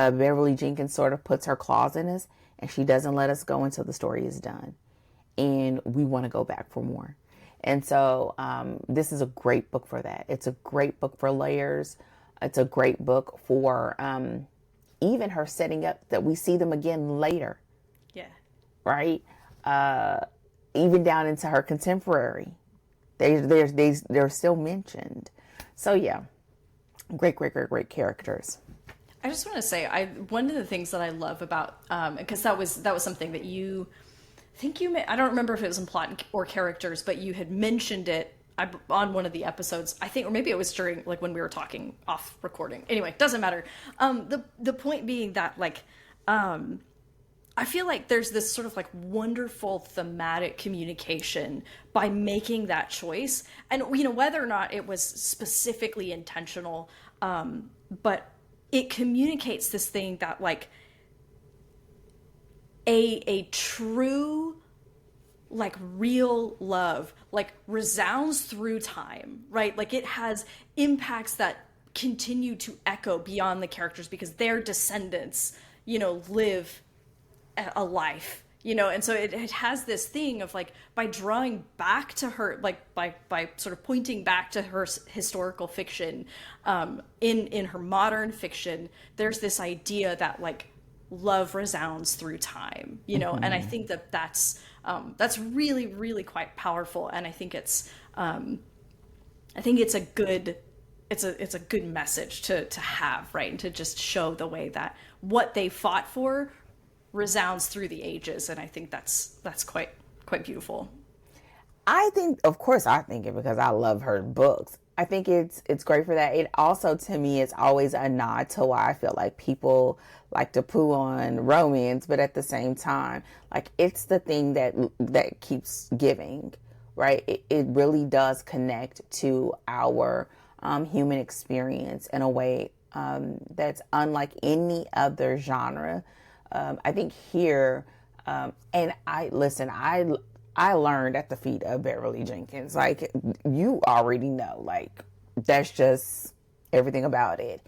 Beverly Jenkins sort of puts her claws in us, and she doesn't let us go until the story is done. And we want to go back for more. And so this is a great book for that. It's a great book for layers. It's a great book for even her setting up that we see them again later. Yeah. Right? Even down into her contemporary. They're still mentioned. So yeah, great characters. I just want to say, one of the things that I love about, because that was something that I don't remember if it was in plot or characters, but you had mentioned it on one of the episodes, I think, or maybe it was during, like, when we were talking off recording. Anyway, doesn't matter. The point being that, like, I feel like there's this sort of like wonderful thematic communication by making that choice, and whether or not it was specifically intentional, but it communicates this thing that, like, a true, like, real love, like, resounds through time, right? Like, it has impacts that continue to echo beyond the characters because their descendants, live a life, and so it has this thing of, like, by drawing back to her, like, by sort of pointing back to her historical fiction, in her modern fiction, there's this idea that, like, love resounds through time, Mm-hmm. and I think that's really, really quite powerful, and I think it's a good message to have, right, and to just show the way that what they fought for resounds through the ages, and I think that's quite beautiful. I think, of course, I think it because I love her books. I think it's great for that. It also, to me, is always a nod to why I feel like people like to poo on romance, but at the same time, like, it's the thing that keeps giving, right? It really does connect to our human experience in a way that's unlike any other genre. I think here, and I learned at the feet of Beverly Jenkins. Like, you already know, like, that's just everything about it.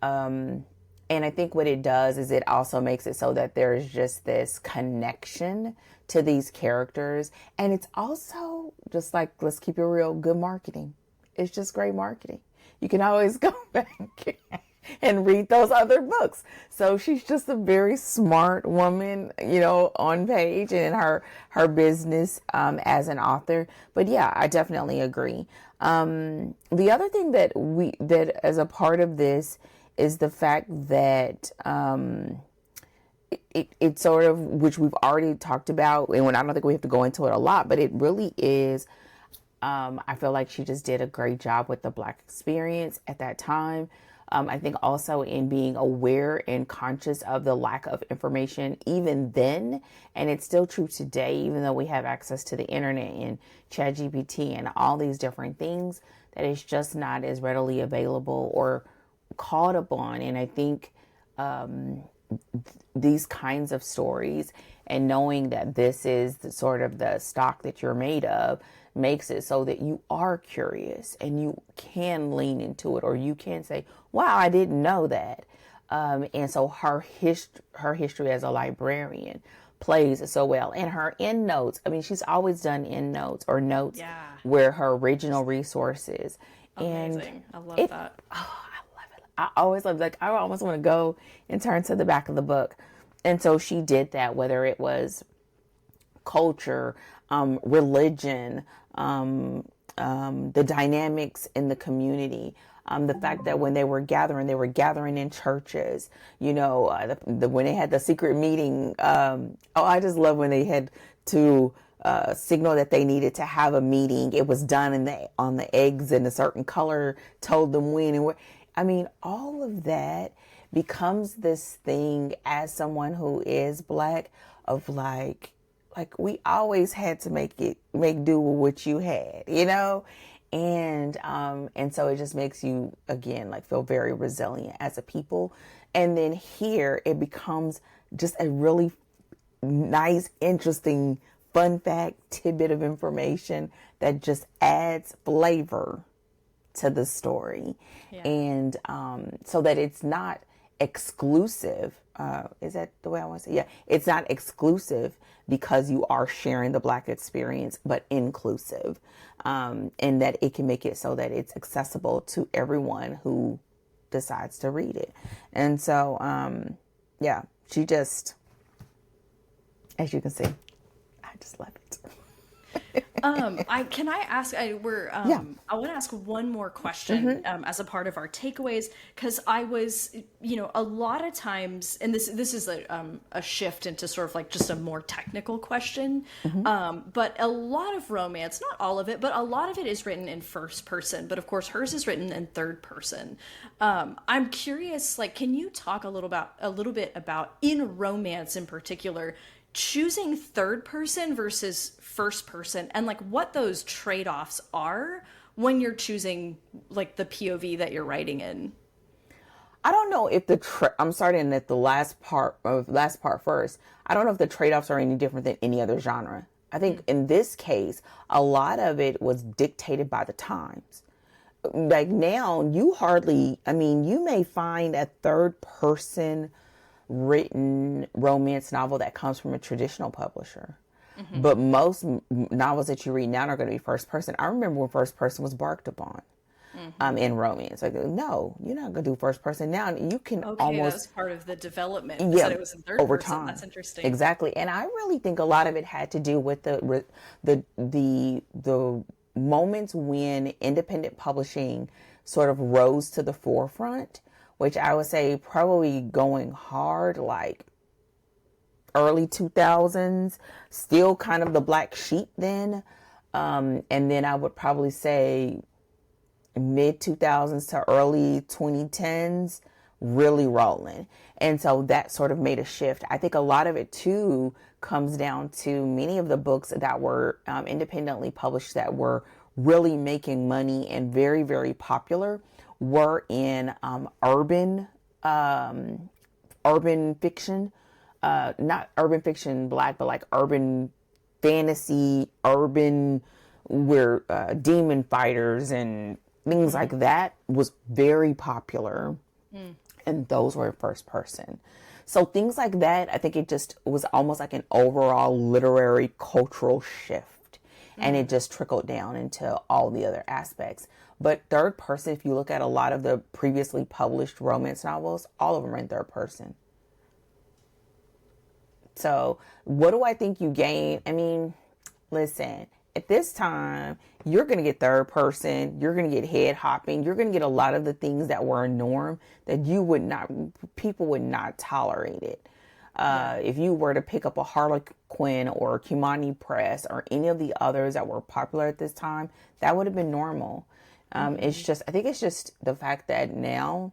And I think what it does is it also makes it so that there's just this connection to these characters. And it's also just, like, let's keep it real, good marketing. It's just great marketing. You can always go back and read those other books. So she's just a very smart woman, on page and in her business as an author. But yeah, I definitely agree. The other thing that as a part of this is the fact that it sort of, which we've already talked about, and I don't think we have to go into it a lot, but it really is. I feel like she just did a great job with the Black experience at that time. I think also in being aware and conscious of the lack of information even then, and it's still true today, even though we have access to the internet and ChatGPT and all these different things, that it's just not as readily available or called upon. And I think these kinds of stories and knowing that this is the sort of the stock that you're made of makes it so that you are curious and you can lean into it, or you can say, wow, I didn't know that. And so her history as a librarian plays so well. And her endnotes, I mean, she's always done endnotes or notes where her original resources. Amazing. And I love that. Oh, I love it. I always love, like, I almost want to go and turn to the back of the book. And so she did that, whether it was culture, religion, the dynamics in the community, the fact that when they were gathering in churches, when they had the secret meeting. I just love when they had to signal that they needed to have a meeting. It was done on the eggs, and a certain color told them when and where. I mean, all of that becomes this thing as someone who is Black of like we always had to make do with what you had, And so it just makes you, again, like feel very resilient as a people. And then here it becomes just a really nice, interesting, fun fact, tidbit of information that just adds flavor to the story. Yeah. And so that it's not exclusive. Is that the way I want to say? Yeah, it's not exclusive because you are sharing the Black experience, but inclusive. And that it can make it so that it's accessible to everyone who decides to read it. And so, yeah, she just, as you can see, I just love it. Can I ask? I want to ask one more question as a part of our takeaways, because I was, a lot of times, and this is a shift into sort of like just a more technical question, but a lot of romance, not all of it, but a lot of it is written in first person. But of course, hers is written in third person. I'm curious, like, can you talk a little bit about in romance in particular, choosing third person versus first person, and like what those trade-offs are when you're choosing like the POV that you're writing in? I don't know if I'm starting at the last part first. I don't know if the trade-offs are any different than any other genre. I think in this case, a lot of it was dictated by the times. Like now, you may find a third person written romance novel that comes from a traditional publisher. But most novels that you read now are going to be first person. I remember when first person was barked upon in romance. Like, no, you're not going to do first person now. You can Okay, that was part of the development. You yeah, said it was in third over person. time. That's interesting. Exactly. And I really think a lot of it had to do with the moments when independent publishing sort of rose to the forefront, which I would say probably going hard like early 2000s, still kind of the black sheep then. And then I would probably say mid 2000s to early 2010s, really rolling. And so that sort of made a shift. I think a lot of it too comes down to many of the books that were independently published that were really making money and very, very popular were in urban fiction. Not urban fiction black, but like urban fantasy, urban where demon fighters and things like that was very popular. And those were first person. So things like that, I think it just was almost like an overall literary cultural shift. And it just trickled down into all the other aspects. But third person, if you look at a lot of the previously published romance novels, all of them are in third person. So what do I think you gain? I mean, listen, at this time, you're going to get third person. You're going to get head hopping. You're going to get a lot of the things that were a norm that people would not tolerate it. If you were to pick up a Harlequin or Kimani Press or any of the others that were popular at this time, that would have been normal. I think it's just the fact that now,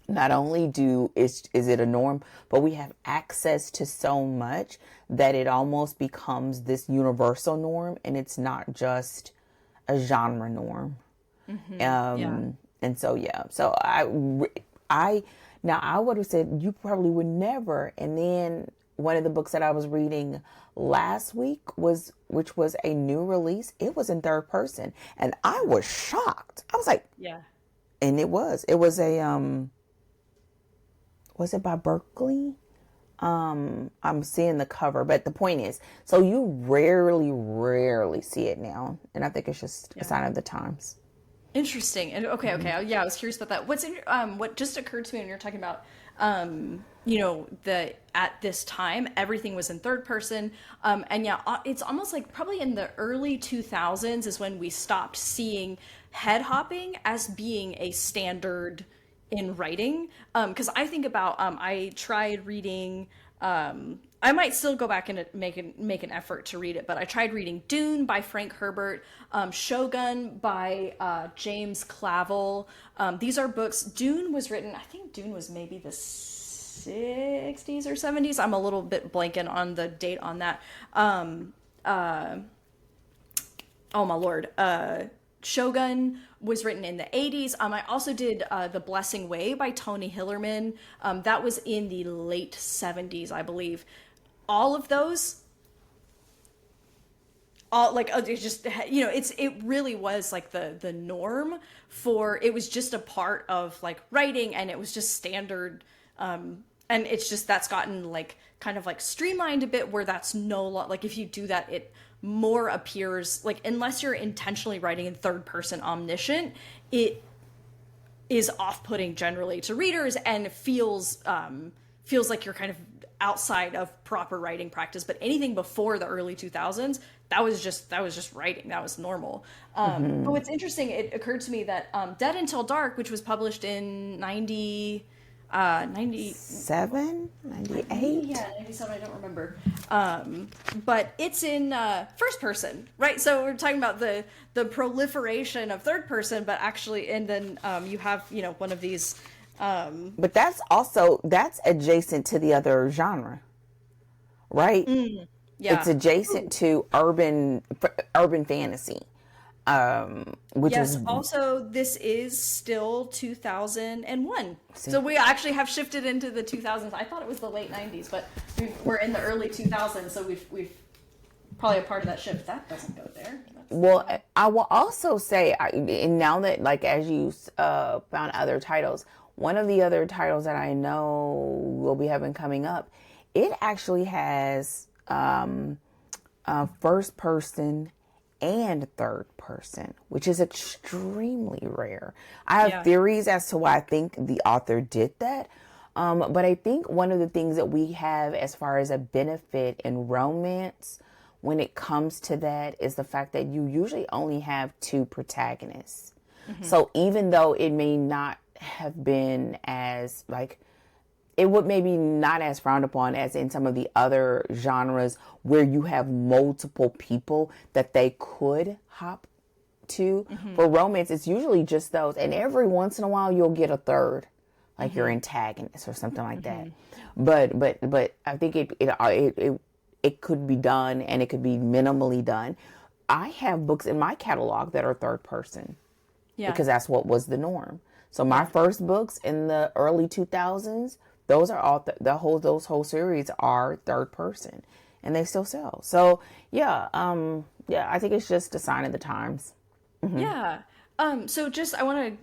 not only is it a norm, but we have access to so much that it almost becomes this universal norm, and it's not just a genre norm. And so, yeah. So I would have said you probably would never. And then one of the books that I was reading last week which was a new release. It was in third person, and I was shocked. I was like, Yeah. And it was it by Berkeley? I'm seeing the cover, but the point is, so you rarely see it now. And I think it's just a sign of the times. Interesting. And okay. Yeah, I was curious about that. What just occurred to me when you're talking about, at this time, everything was in third person. And yeah, it's almost like probably in the early 2000s is when we stopped seeing head hopping as being a standard in writing. Because I think about, I tried reading, I might still go back and make an effort to read it, but I tried reading Dune by Frank Herbert, Shogun by James Clavell. These are books. Dune was maybe the 60s or 70s. I'm a little bit blanking on the date on that. Oh my lord. Shogun was written in the 80s. I also did The Blessing Way by Toni Hillerman. That was in the late 70s, I believe. All of those, it just, it really was like the norm for, it was just a part of like writing, and it was just standard. And it's just, that's gotten like kind of like streamlined a bit, where that's like if you do that, it more appears like, unless you're intentionally writing in third person omniscient, it is off-putting generally to readers, and feels like you're kind of outside of proper writing practice. But anything before the early 2000s, that was just writing, that was normal. But what's interesting, it occurred to me that Dead Until Dark, which was published in 97, 98? Yeah, 97, I don't remember. But it's in first person, right? So we're talking about the proliferation of third person, but actually, and then you have, one of these. But that's adjacent to the other genre, right? Yeah. It's adjacent to urban fantasy. Which is also, this is still 2001. So we actually have shifted into the 2000s. I thought it was the late 90s, but we're in the early 2000s, so we've probably a part of that shift. That doesn't go there. Well, I will also say, and now that, like, as you found other titles, one of the other titles that I know we'll be having coming up, it actually has first person and third person, which is extremely rare. I have theories as to why I think the author did that. But I think one of the things that we have as far as a benefit in romance when it comes to that is the fact that you usually only have two protagonists. So even though it may not have been as like, it would maybe not as frowned upon as in some of the other genres where you have multiple people that they could hop to. For romance, it's usually just those. And every once in a while, you'll get a third, like your antagonist or something like that. But I think it could be done, and it could be minimally done. I have books in my catalog that are third person because that's what was the norm. So my first books in the early 2000s, those are all those whole series are third person, and they still sell. So I think it's just a sign of the times. Yeah. So just, I want to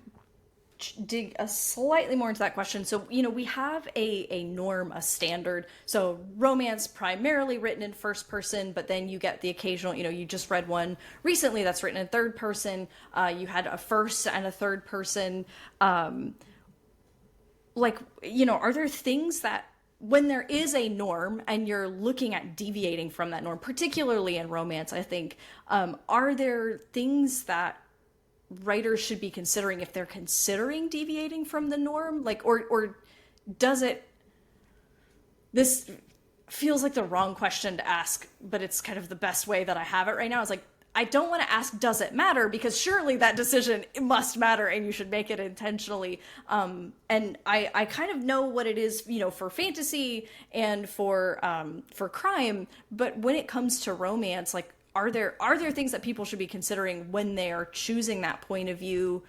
dig a slightly more into that question. So, we have a norm, a standard. So romance primarily written in first person, but then you get the occasional, you just read one recently that's written in third person. You had a first and a third person. Are there things that, when there is a norm and you're looking at deviating from that norm, particularly in romance, I think, are there things that writers should be considering if they're considering deviating from the norm? Like, or does it, this feels like the wrong question to ask, but it's kind of the best way that I have it right now. It's like, I don't want to ask, does it matter? Because surely that decision, it must matter, and you should make it intentionally. And I kind of know what it is, for fantasy and for crime. But when it comes to romance, like, are there things that people should be considering when they are choosing that point of view,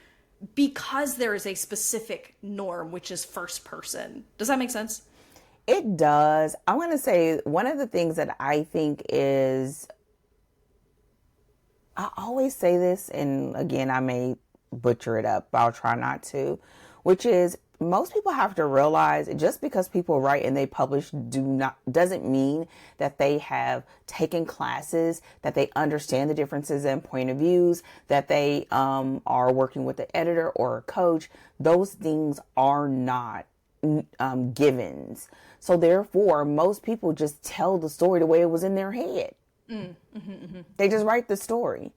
because there is a specific norm, which is first person? Does that make sense? It does. I want to say one of the things that I think is, I always say this, and again, I may butcher it up, but I'll try not to, which is, most people have to realize just because people write and they publish doesn't mean that they have taken classes, that they understand the differences in point of views, that they are working with an editor or a coach. Those things are not givens. So therefore, most people just tell the story the way it was in their head. They just write the story.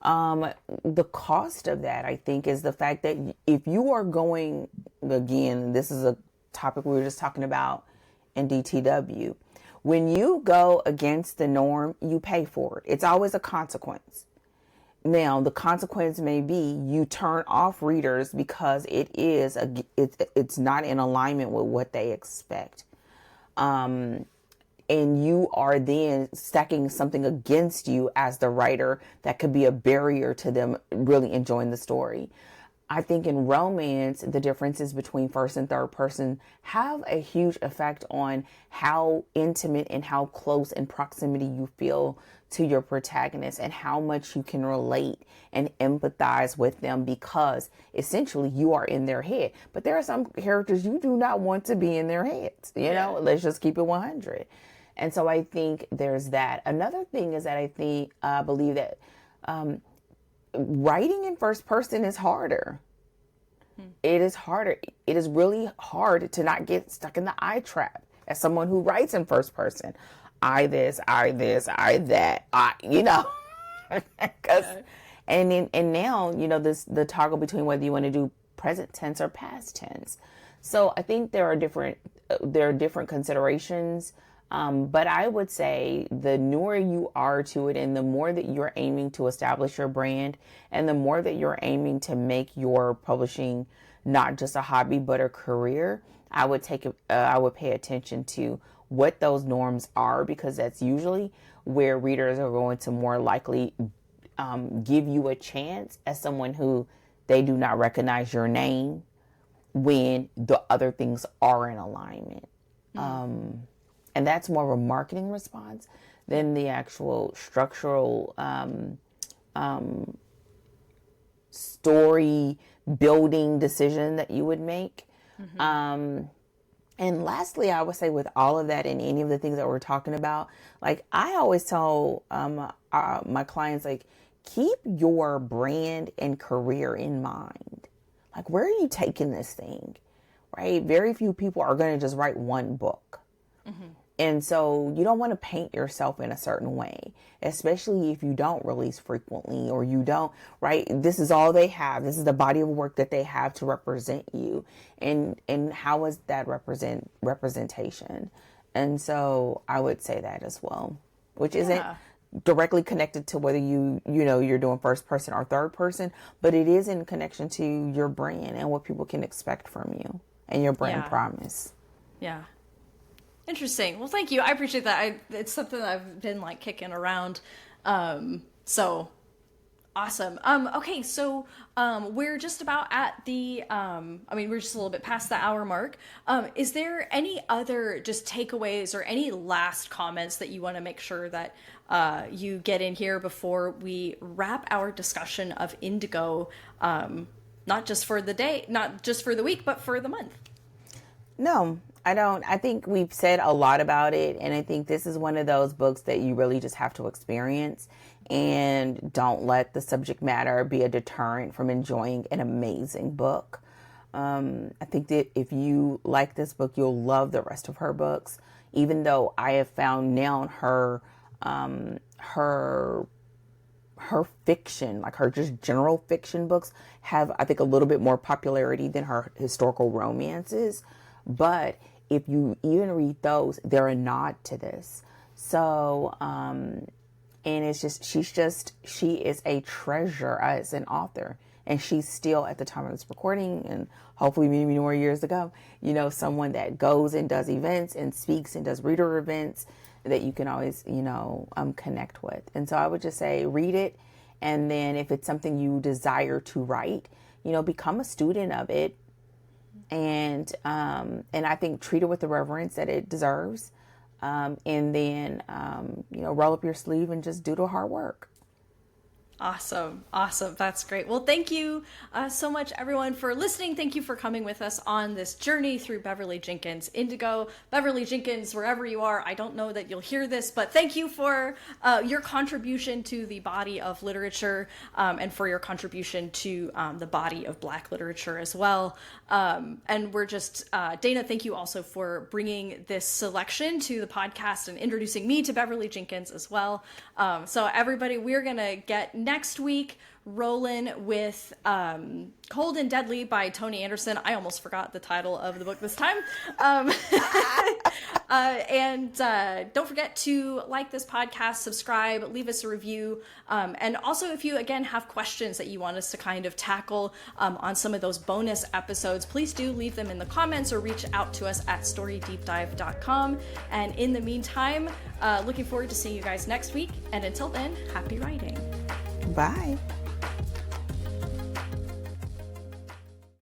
The cost of that, I think, is the fact that if you are going, again, this is a topic we were just talking about in DTW. When you go against the norm, you pay for it. It's always a consequence. Now, the consequence may be you turn off readers because it's not in alignment with what they expect. and you are then stacking something against you as the writer that could be a barrier to them really enjoying the story. I think in romance, the differences between first and third person have a huge effect on how intimate and how close in proximity you feel to your protagonist and how much you can relate and empathize with them, because essentially you are in their head. But there are some characters you do not want to be in their heads. You know, let's just keep it 100. And so I think there's that. Another thing is that I believe that writing in first person is harder. It is harder. It is really hard to not get stuck in the I trap as someone who writes in first person. I this, I that, you know. And now, you know, the toggle between whether you want to do present tense or past tense. So I think there are different considerations. But I would say the newer you are to it, and the more that you're aiming to establish your brand, and the more that you're aiming to make your publishing not just a hobby but a career, I would pay attention to what those norms are, because that's usually where readers are going to more likely give you a chance as someone who they do not recognize your name when the other things are in alignment. And that's more of a marketing response than the actual structural story building decision that you would make. And lastly, I would say with all of that and any of the things that we're talking about, like I always tell my clients, like, keep your brand and career in mind. Like, where are you taking this thing, right? Very few people are going to just write one book. And so you don't want to paint yourself in a certain way, especially if you don't release frequently or you don't, right? This is all they have. This is the body of work that they have to represent you. And how is that representation? And so I would say that as well, which isn't directly connected to whether you're doing first person or third person, but it is in connection to your brand and what people can expect from you and your brand promise. Yeah. Interesting. Well, thank you. I appreciate that. It's something that I've been like kicking around. So awesome. Okay. So, we're just about at the, we're just a little bit past the hour mark. Is there any other just takeaways or any last comments that you want to make sure that, you get in here before we wrap our discussion of Indigo, not just for the day, not just for the week, but for the month? No, I don't. I think we've said a lot about it, and I think this is one of those books that you really just have to experience, and don't let the subject matter be a deterrent from enjoying an amazing book. I think that if you like this book, you'll love the rest of her books, even though I have found now her fiction, like her just general fiction books, have, I think, a little bit more popularity than her historical romances. But if you even read those, they're a nod to this. So, and it's just, she is a treasure as an author. And she's still, at the time of this recording, and hopefully many more years to go, someone that goes and does events and speaks and does reader events that you can always, connect with. And so I would just say, read it. And then if it's something you desire to write, become a student of it. And I think treat it with the reverence that it deserves. And then, roll up your sleeve and just do the hard work. Awesome. That's great. Well, thank you so much, everyone, for listening. Thank you for coming with us on this journey through Beverly Jenkins' Indigo. Beverly Jenkins, wherever you are, I don't know that you'll hear this, but thank you for your contribution to the body of literature, and for your contribution to the body of Black literature as well. And we're just, Dana, thank you also for bringing this selection to the podcast and introducing me to Beverly Jenkins as well. So everybody, we're going to get next week, rolling with Cold and Deadly by Toni Anderson. I almost forgot the title of the book this time. And don't forget to like this podcast, subscribe, leave us a review. And also, if you, again, have questions that you want us to kind of tackle on some of those bonus episodes, please do leave them in the comments or reach out to us at storydeepdive.com. And in the meantime, looking forward to seeing you guys next week. And until then, happy writing. Bye.